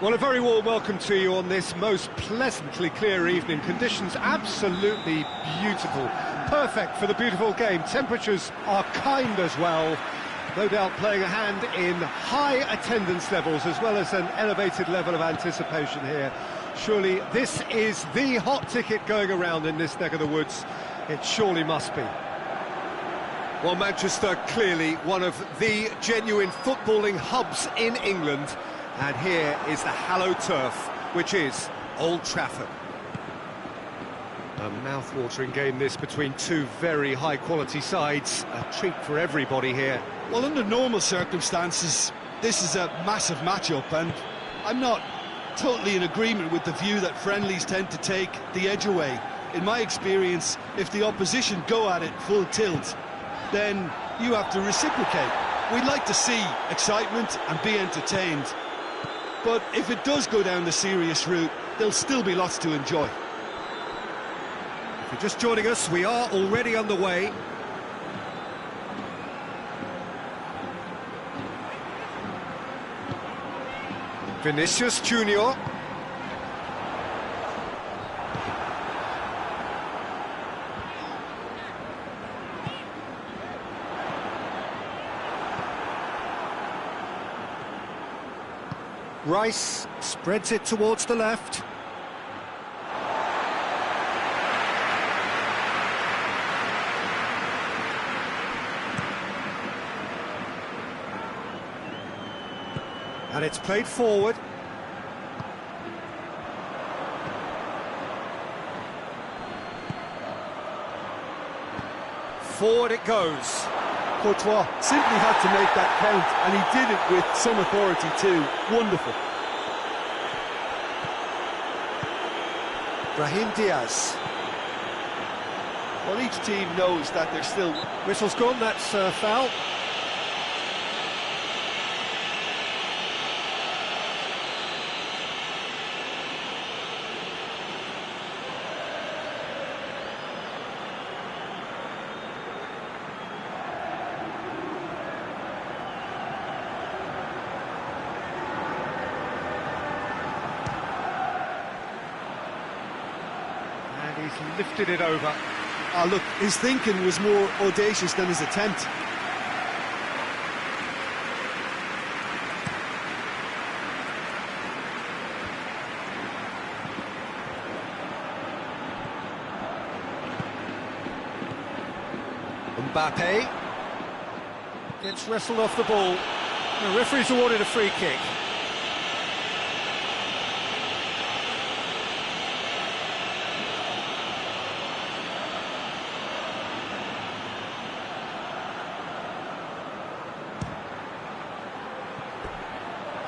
Well, a very warm welcome to you on this most pleasantly clear evening. Conditions absolutely beautiful, perfect for the beautiful game. Temperatures are kind as well, no doubt playing a hand in high attendance levels as well as an elevated level of anticipation here. Surely this is the hot ticket going around in this neck of the woods. It surely must be. Well, Manchester, clearly one of the genuine footballing hubs in England. And here is the hallowed turf, which is Old Trafford. A mouth-watering game this between two very high-quality sides. A treat for everybody here. Well, under normal circumstances, this is a massive matchup, and I'm not totally in agreement with the view that friendlies tend to take the edge away. In my experience, if the opposition go at it full tilt, then you have to reciprocate. We'd like to see excitement and be entertained. But if it does go down the serious route, there'll still be lots to enjoy. If you're just joining us, we are already underway. Vinicius Junior. Rice spreads it towards the left. And it's played forward. Forward it goes. Courtois simply had to make that count, and he did it with some authority too. Wonderful. Brahim Diaz. Well, each team knows that they're still... Whistle's gone, that's foul. He's lifted it over. Ah, look, his thinking was more audacious than his attempt. Mbappe gets wrestled off the ball. The referee's awarded a free kick.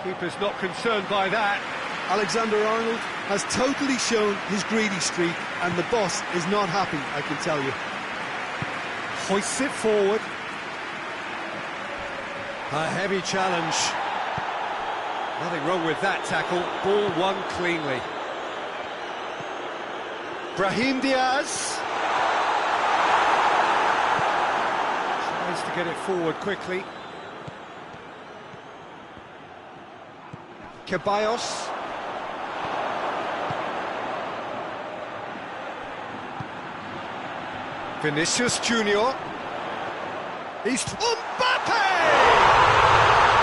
Keeper's not concerned by that. Alexander-Arnold has totally shown his greedy streak, and the boss is not happy, I can tell you. Hoists it forward. A heavy challenge. Nothing wrong with that tackle. Ball won cleanly. Brahim Diaz tries to get it forward quickly. Ceballos. Vinicius Junior. He's Mbappe!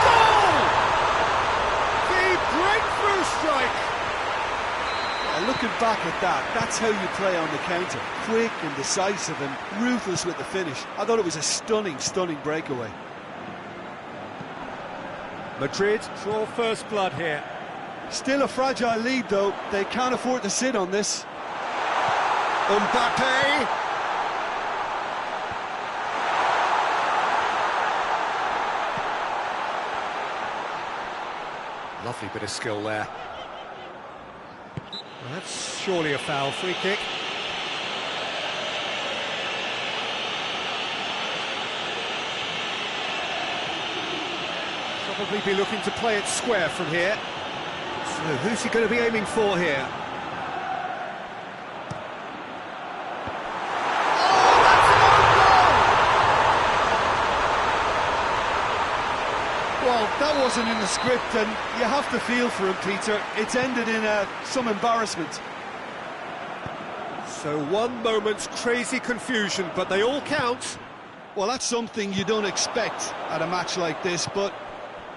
Goal! The breakthrough strike! Looking back at that, that's how you play on the counter. Quick and decisive and ruthless with the finish. I thought it was a stunning, stunning breakaway. Madrid draw first blood here. Still a fragile lead though, they can't afford to sit on this. Mbappe! Lovely bit of skill there. Well, that's surely a foul. Free kick. Probably be looking to play it square from here. So who's he going to be aiming for here? Oh, that's an own goal! Well, that wasn't in the script, and you have to feel for him, Peter. It's ended in some embarrassment. So one moment's crazy confusion, but they all count. Well, that's something you don't expect at a match like this, but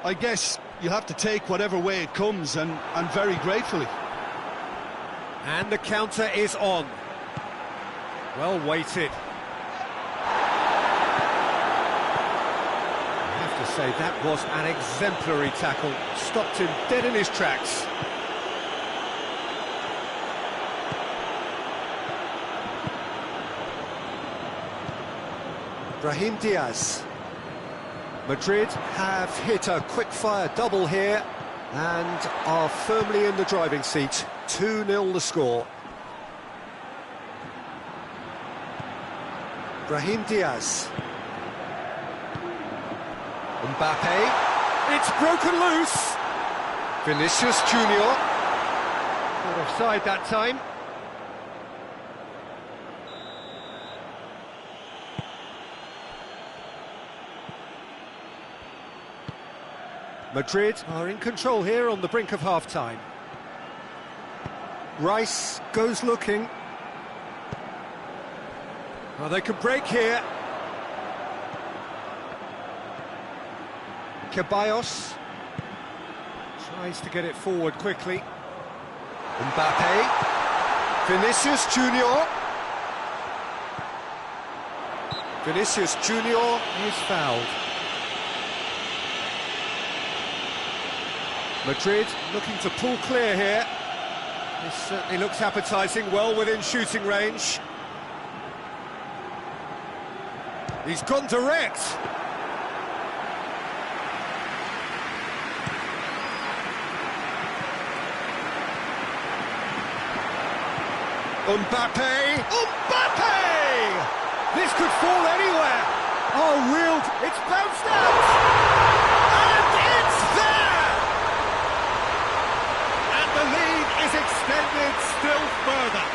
I guess you'll have to take whatever way it comes, and very gratefully. And the counter is on. Well weighted. I have to say, that was an exemplary tackle. Stopped him dead in his tracks. Brahim Diaz. Madrid have hit a quick-fire double here and are firmly in the driving seat. 2-0 the score. Brahim Diaz. Mbappe. It's broken loose. Vinicius Junior. Not offside that time. Madrid are in control here on the brink of half-time. Rice goes looking. Well, they could break here. Ceballos tries to get it forward quickly. Mbappe. Vinicius Junior. Vinicius Junior is fouled. Madrid looking to pull clear here. This certainly looks appetising, well within shooting range. He's gone direct. Mbappe! This could fall anywhere! Oh, real... It's bounced out! And it's there! And the lead is extended still further.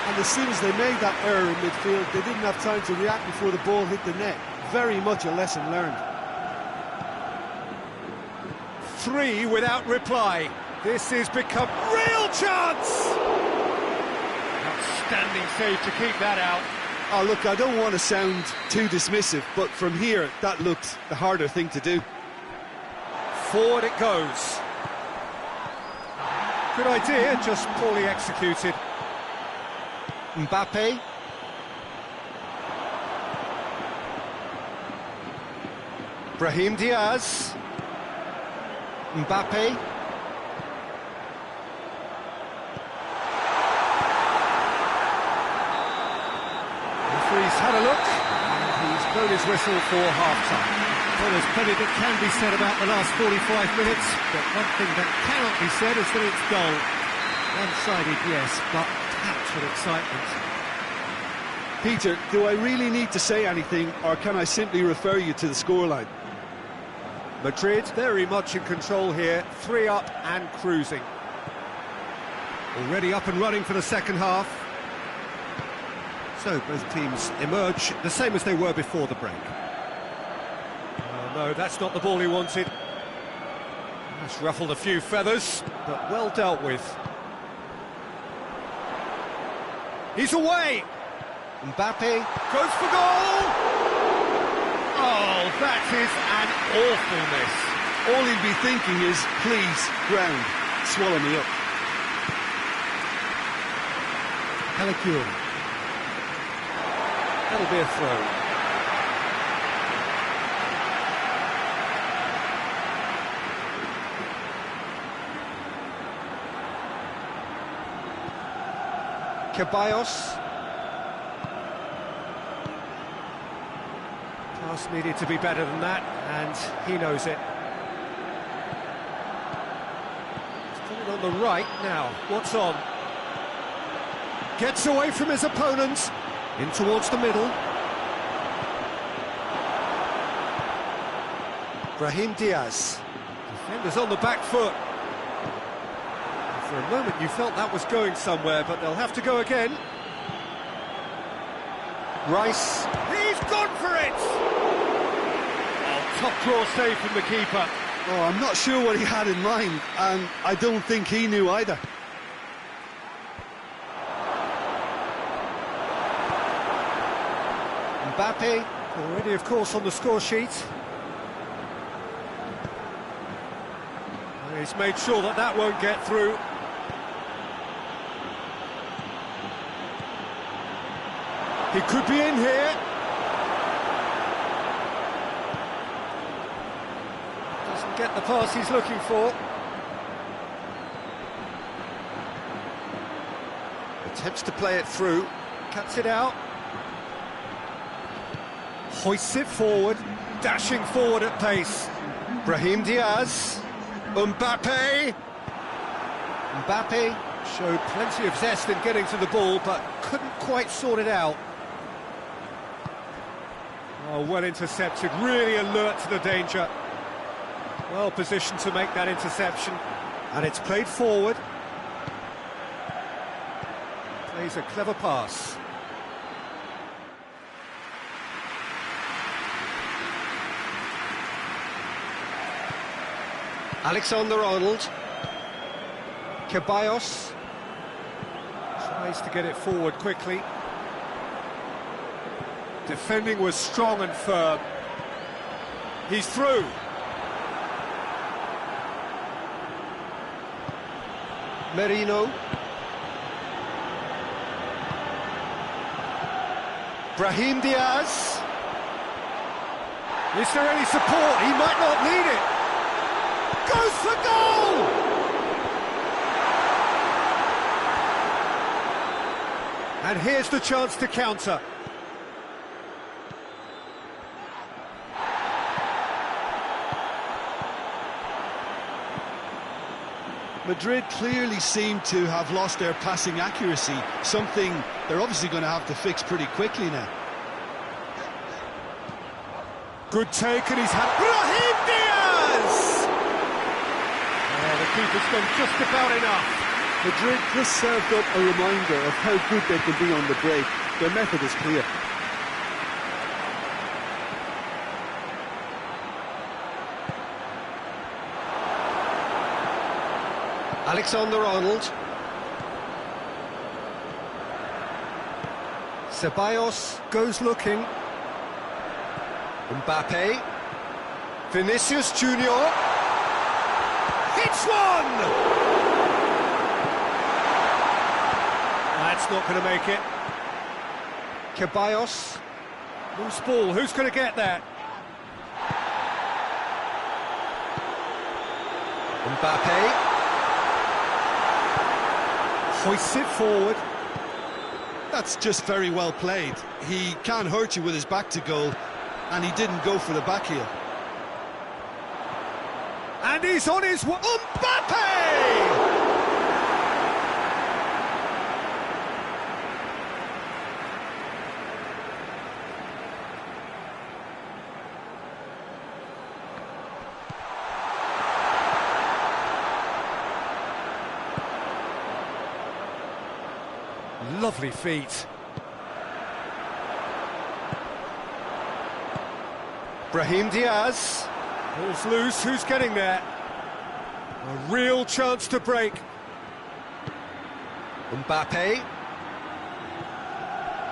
And as soon as they made that error in midfield, they didn't have time to react before the ball hit the net. Very much a lesson learned. 3 without reply. This has become real chance! Outstanding save to keep that out. Oh, look, I don't want to sound too dismissive, but from here, that looked the harder thing to do. Forward it goes. Good idea, just poorly executed. Mbappe. Brahim Diaz. Mbappe. Referee's had a look, and he's blown his whistle for half-time. Well, there's plenty that can be said about the last 45 minutes, but one thing that cannot be said is that it's dull. One-sided, yes, but packed with excitement. Peter, do I really need to say anything, or can I simply refer you to the scoreline? Madrid very much in control here, 3 up and cruising. Already up and running for the second half. So both teams emerge the same as they were before the break. Oh no, that's not the ball he wanted. That's ruffled a few feathers, but well dealt with. He's away! Mbappe goes for goal! Oh, that is an awful miss. All he'd be thinking is, please, ground, swallow me up. Hiburan. That'll be a throw. Ceballos. Pass needed to be better than that, and he knows it. He's put it on the right now. What's on? Gets away from his opponent. In towards the middle. Brahim Diaz. Defenders on the back foot. And for a moment you felt that was going somewhere, but they'll have to go again. Rice. He's gone for it! Oh, top draw save from the keeper. Oh, I'm not sure what he had in mind, and I don't think he knew either. Mbappe, already of course on the score sheet. He's made sure that that won't get through. He could be in here. Doesn't get the pass he's looking for. Attempts to play it through. Cuts it out. Hoists it forward, dashing forward at pace. Brahim Diaz, Mbappe. Mbappe showed plenty of zest in getting to the ball, but couldn't quite sort it out. Oh, well intercepted, really alert to the danger. Well positioned to make that interception. And it's played forward. Plays a clever pass. Alexander-Arnold. Ceballos tries to get it forward quickly. Defending was strong and firm. He's through. Merino. Brahim Diaz. Is there any support? He might not need it. Goes for goal! And here's the chance to counter. Madrid clearly seem to have lost their passing accuracy, something they're obviously going to have to fix pretty quickly now. Good take, and he's had Brahim Diaz! Oh, the keeper's done just about enough. Madrid just served up a reminder of how good they can be on the break. Their method is clear. Alexander-Arnold. Ceballos goes looking. Mbappe. Vinicius Junior. Hits one! That's not going to make it. Ceballos. Loose ball, who's going to get that? Mbappe. Hoists it forward. That's just very well played. He can't hurt you with his back to goal, and he didn't go for the back heel. And he's on his way. Mbappe! Lovely feet. Brahim Diaz. Ball's loose, who's getting there? A real chance to break. Mbappe.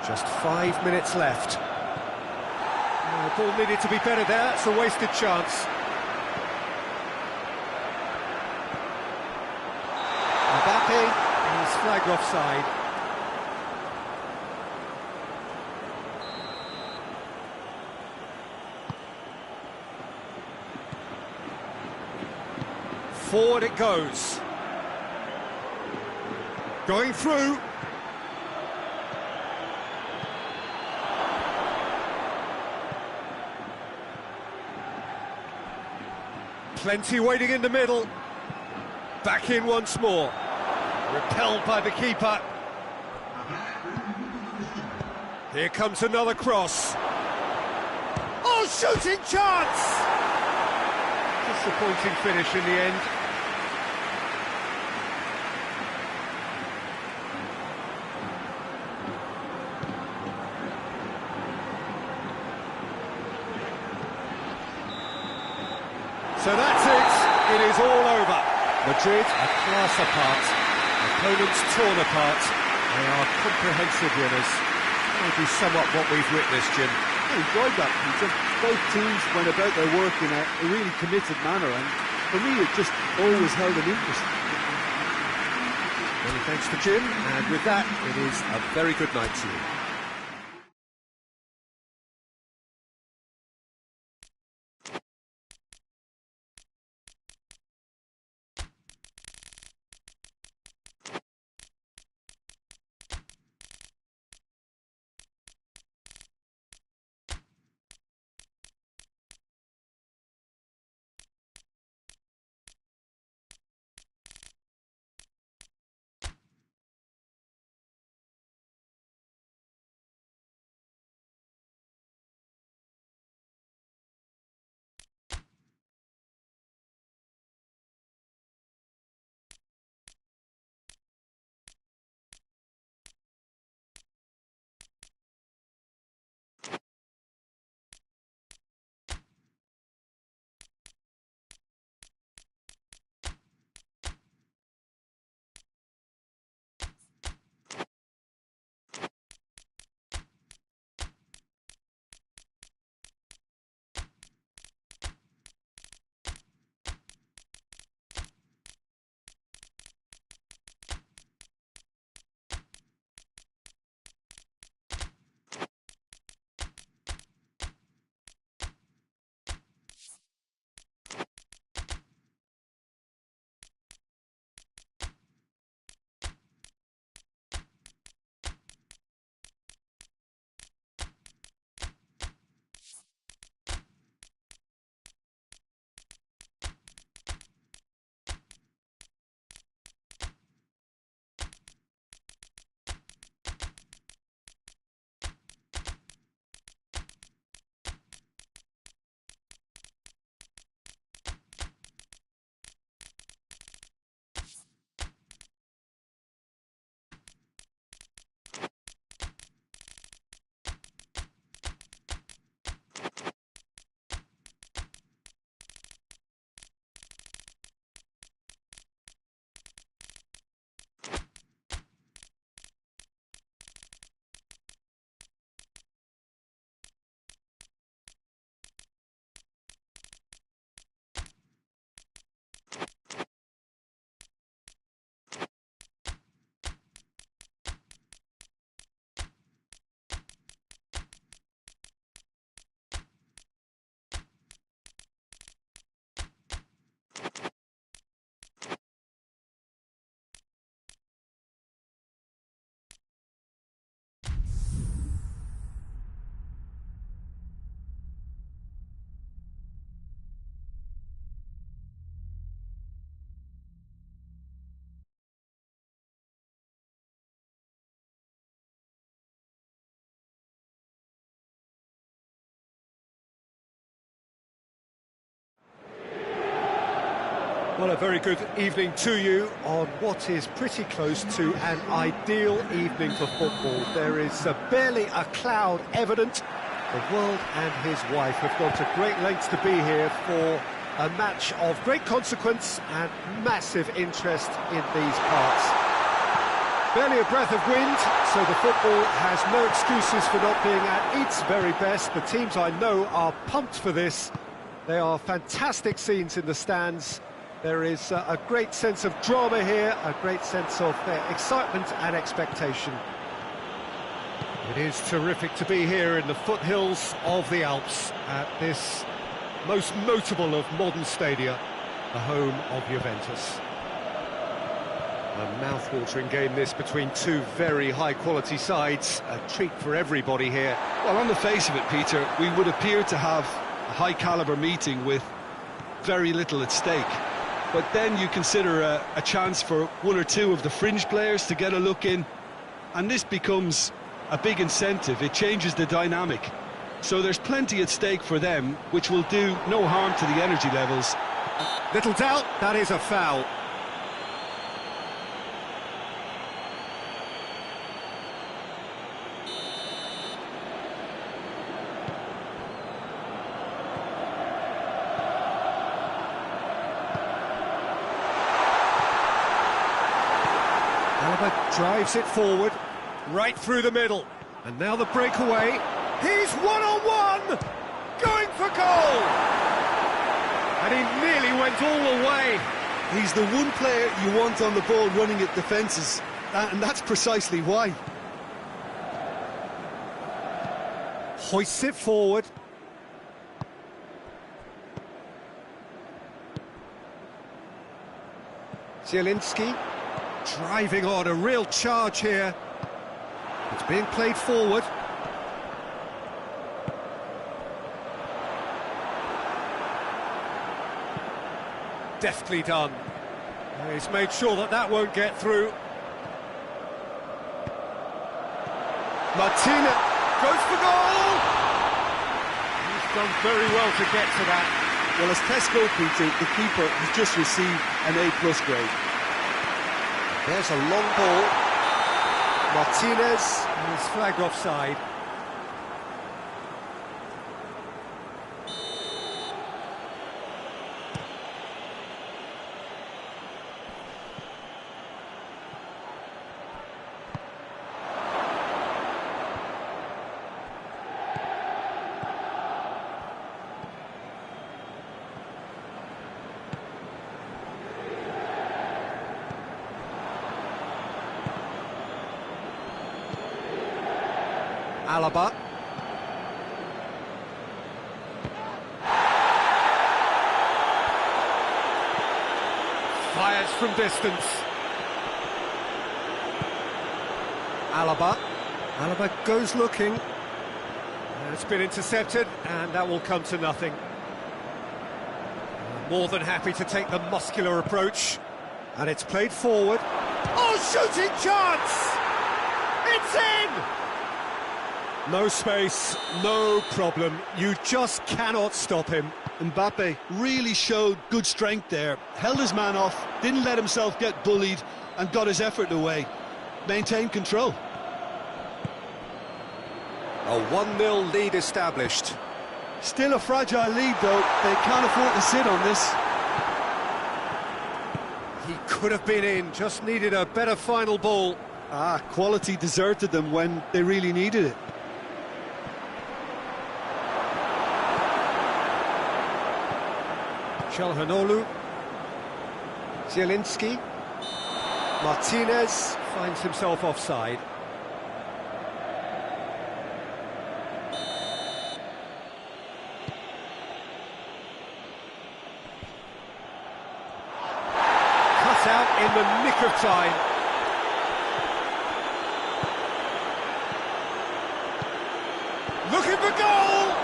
Just 5 minutes left. Oh, the ball needed to be better there, that's a wasted chance. Mbappe. He's flagged offside. Forward it goes. Going through. Plenty waiting in the middle. Back in once more. Repelled by the keeper. Here comes another cross. Oh, shooting chance! Disappointing finish in the end. So that's it. It is all over. Madrid are class apart. Opponents torn apart. They are comprehensive winners. Maybe somewhat what we've witnessed, Jim. I enjoyed that, Peter. Both teams went about their work in a really committed manner, and for me it just always held an interest. Many thanks to Jim, and with that, it is a very good night to you. Well, a very good evening to you on what is pretty close to an ideal evening for football. There is barely a cloud evident. The world and his wife have gone to great lengths to be here for a match of great consequence and massive interest in these parts. Barely a breath of wind, so the football has no excuses for not being at its very best. The teams I know are pumped for this. They are fantastic scenes in the stands. There is a great sense of drama here, a great sense of excitement and expectation. It is terrific to be here in the foothills of the Alps at this most notable of modern stadia, the home of Juventus. A mouth-watering game this between two very high-quality sides, a treat for everybody here. Well, on the face of it, Peter, we would appear to have a high-caliber meeting with very little at stake. But then you consider a chance for one or two of the fringe players to get a look in, and this becomes a big incentive. It changes the dynamic. So there's plenty at stake for them, which will do no harm to the energy levels. Little doubt, that is a foul. Drives it forward, right through the middle. And now the breakaway. He's one-on-one! Going for goal! And he nearly went all the way. He's the one player you want on the ball running at defences, and that's precisely why. Hoists it forward. Zielinski. Driving on, a real charge here. It's being played forward. Deftly done. He's made sure that that won't get through. Martina goes for goal! He's done very well to get to that. Well, as tests go, Peter, the keeper has just received an A+ grade. There's a long ball. Martinez is flagged offside. Alaba. Fires from distance. Alaba. Alaba goes looking. It's been intercepted, and that will come to nothing. More than happy to take the muscular approach. And it's played forward. Oh, shooting chance! It's in! No space, no problem. You just cannot stop him. Mbappe really showed good strength there. Held his man off, didn't let himself get bullied, and got his effort away. Maintained control. A 1-0 lead established. Still a fragile lead, though. They can't afford to sit on this. He could have been in, just needed a better final ball. Quality deserted them when they really needed it. Calhanoglu. Zielinski. Martinez finds himself offside. Cut out in the nick of time. Looking for goal!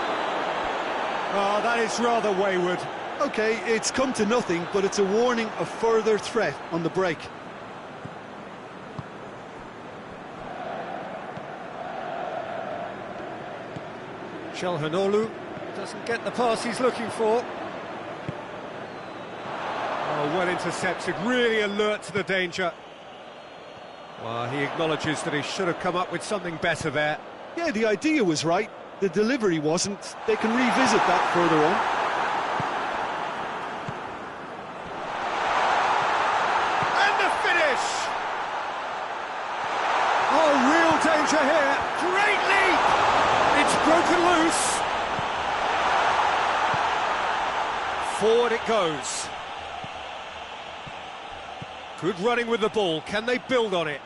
Oh, that is rather wayward. OK, it's come to nothing, but it's a warning of further threat on the break. Calhanoglu doesn't get the pass he's looking for. Oh, well intercepted, really alert to the danger. Well, he acknowledges that he should have come up with something better there. Yeah, the idea was right, the delivery wasn't. They can revisit that further on. And the finish! Oh, real danger here. Great leap! It's broken loose. Forward it goes. Good running with the ball. Can they build on it?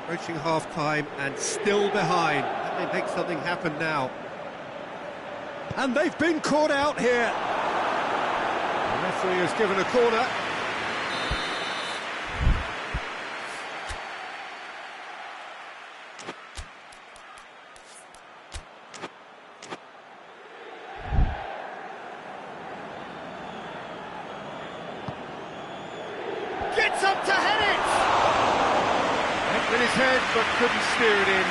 Approaching half-time and still behind. Can they make something happen now? And they've been caught out here. The referee has given a corner. Gets up to head it! Went with his head, but couldn't steer it in.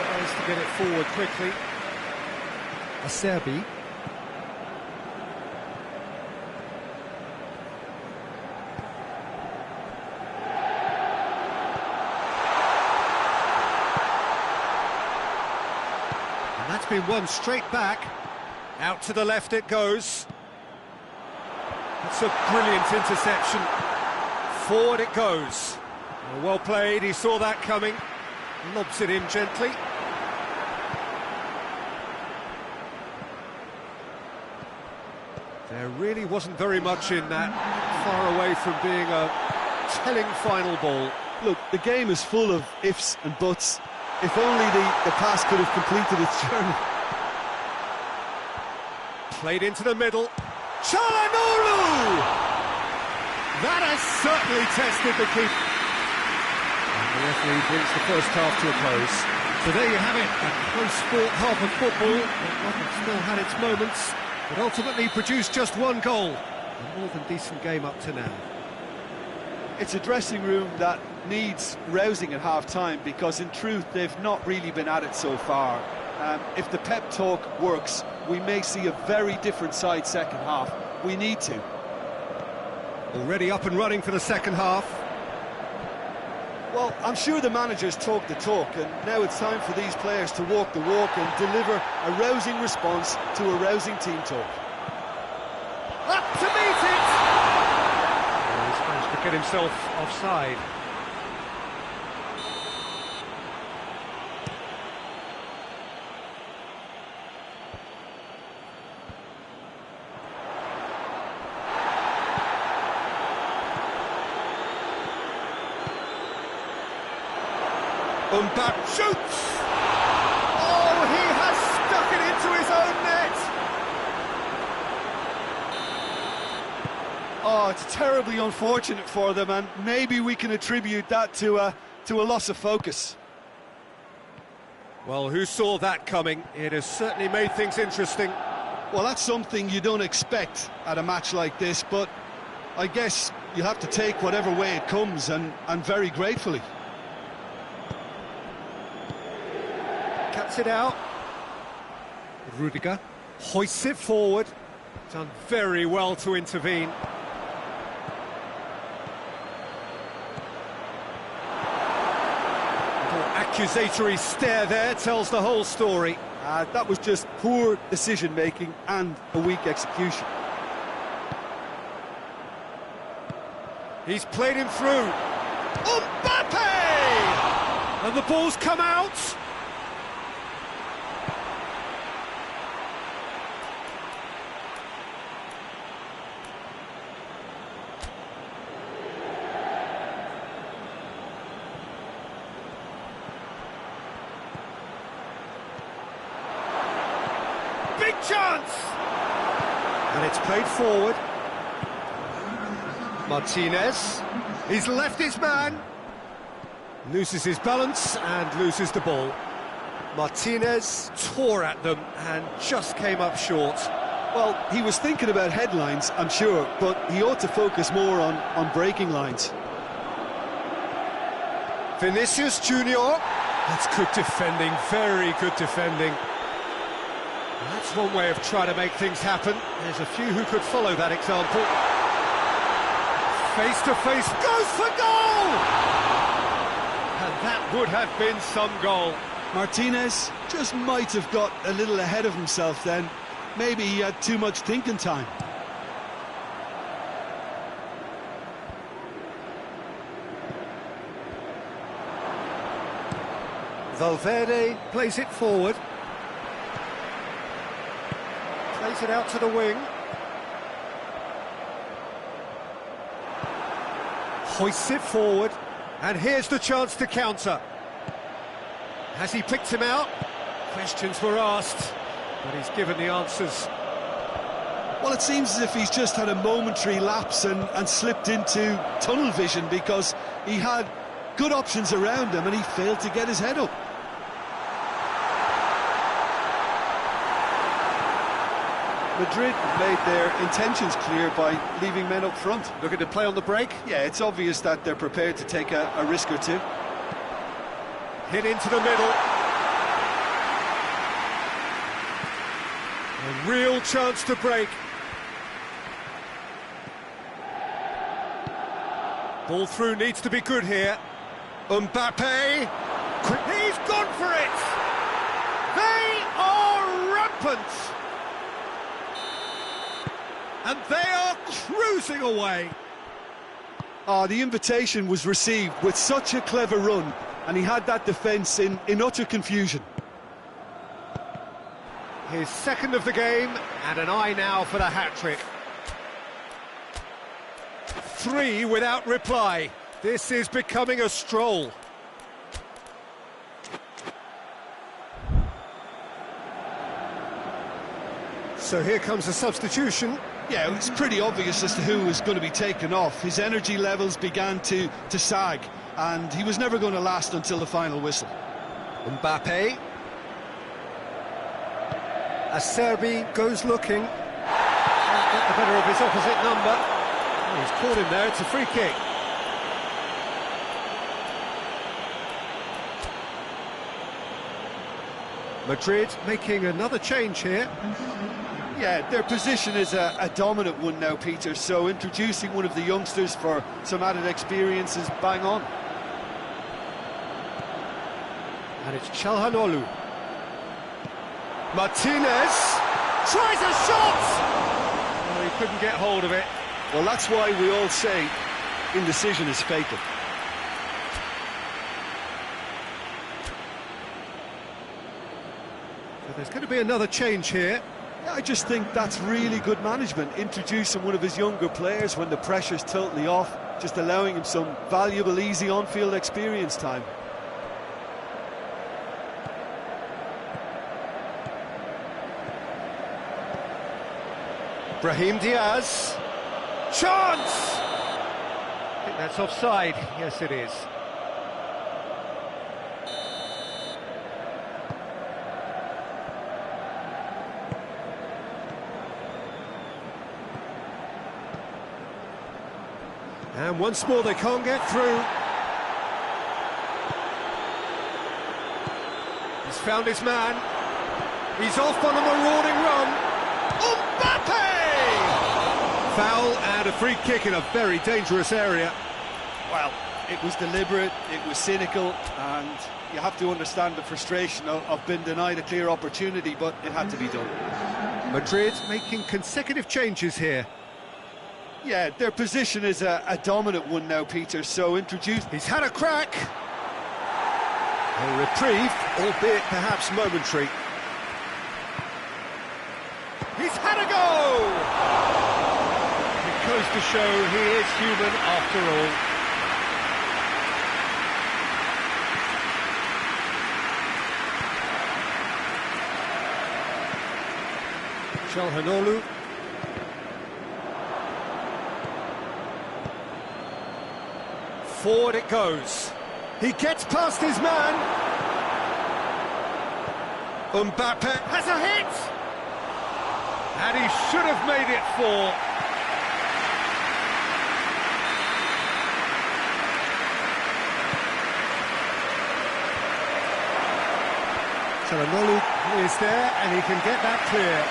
Tries to get it forward quickly. Acerbi. And that's been won straight back. Out to the left it goes. That's a brilliant interception. Forward it goes. Well played, he saw that coming. Lobs it in gently. There really wasn't very much in that. Far away from being a telling final ball. Look, the game is full of ifs and buts. If only the pass could have completed its journey. Played into the middle. Çalhanoğlu! That has certainly tested the keeper. And the referee brings the first half to a close. So there you have it, a close sport half of football. It still had its moments, but ultimately produced just one goal. A more than decent game up to now. It's a dressing room that needs rousing at half-time because in truth they've not really been at it so far. If the pep talk works, we may see a very different side second half. We need to. Already up and running for the second half. Well, I'm sure the managers talk the talk, and now it's time for these players to walk the walk and deliver a rousing response to a rousing team talk. Up to meet it! He's managed to get himself offside. Umbat shoots! Oh, he has stuck it into his own net! Oh, it's terribly unfortunate for them, and maybe we can attribute that to a loss of focus. Well, who saw that coming? It has certainly made things interesting. Well, that's something you don't expect at a match like this, but I guess you have to take whatever way it comes, and very gratefully. Cuts it out. Rudiger hoists it forward. Done very well to intervene. Little accusatory stare there tells the whole story. That was just poor decision-making and a weak execution. He's played him through. Mbappe! And the ball's come out. Big chance! And it's played forward. Martinez, he's left his man. Loses his balance and loses the ball. Martinez tore at them and just came up short. Well, he was thinking about headlines, I'm sure, but he ought to focus more on breaking lines. Vinicius Junior. That's good defending, very good defending. That's one way of trying to make things happen. There's a few who could follow that example. Face to face, goes for goal! And that would have been some goal. Martinez just might have got a little ahead of himself then. Maybe he had too much thinking time. Valverde plays it forward. Plays it out to the wing. Hoists it forward. And here's the chance to counter. Has he picked him out? Questions were asked, but he's given the answers. Well, it seems as if he's just had a momentary lapse and slipped into tunnel vision, because he had good options around him and he failed to get his head up. Madrid made their intentions clear by leaving men up front. Looking to play on the break. Yeah, it's obvious that they're prepared to take a risk or two. Hit into the middle. A real chance to break. Ball through needs to be good here. Mbappe. He's gone for it! They are rampant! And they are cruising away. Oh, the invitation was received with such a clever run, and he had that defence in utter confusion. His second of the game, and an eye now for the hat-trick. 3 without reply. This is becoming a stroll. So here comes a substitution. Yeah, it's pretty obvious as to who was going to be taken off. His energy levels began to sag, and he was never going to last until the final whistle. Mbappe. Acerbi goes looking. Can't get the better of his opposite number. Oh, he's caught him there, it's a free kick. Madrid making another change here. Yeah, their position is a dominant one now, Peter, so introducing one of the youngsters for some added experience is bang on. And it's Çalhanoğlu. Martinez tries a shot! Oh, he couldn't get hold of it. Well, that's why we all say indecision is fatal. So there's going to be another change here. I just think that's really good management, introducing one of his younger players when the pressure's totally off, just allowing him some valuable, easy on-field experience time. Brahim Diaz. Chance! I think that's offside. Yes, it is. And once more they can't get through. He's found his man. He's off on a marauding run. Mbappe! Foul and a free kick in a very dangerous area. Well, it was deliberate, it was cynical, and you have to understand the frustration of being denied a clear opportunity, but it had to be done. Madrid making consecutive changes here. Yeah, their position is a dominant one now, Peter, so introduced... He's had a crack. A reprieve, albeit perhaps momentary. He's had a go! It goes to show he is human after all. Çalhanoğlu. Forward it goes. He gets past his man. Mbappe has a hit. And he should have made it 4. Çalhanoğlu is there, and he can get that clear.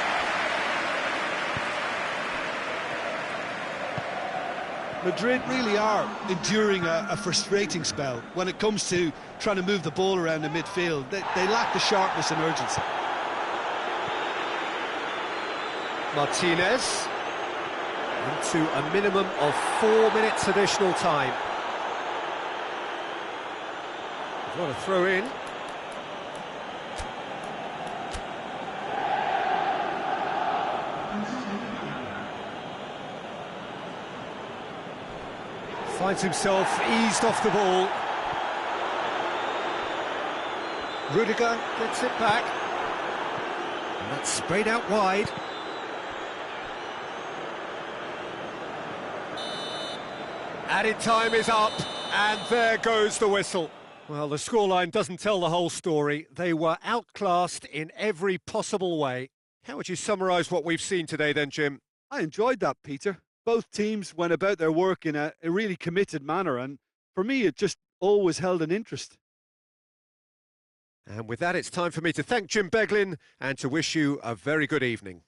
Madrid really are enduring a frustrating spell when it comes to trying to move the ball around the midfield. They lack the sharpness and urgency. Martinez into a minimum of 4 minutes additional time. What a throw in. Finds himself eased off the ball. Rudiger gets it back. And that's sprayed out wide. Added time is up, and there goes the whistle. Well, the scoreline doesn't tell the whole story. They were outclassed in every possible way. How would you summarise what we've seen today then, Jim? I enjoyed that, Peter. Both teams went about their work in a really committed manner, and for me it just always held an interest. And with that, it's time for me to thank Jim Beglin and to wish you a very good evening.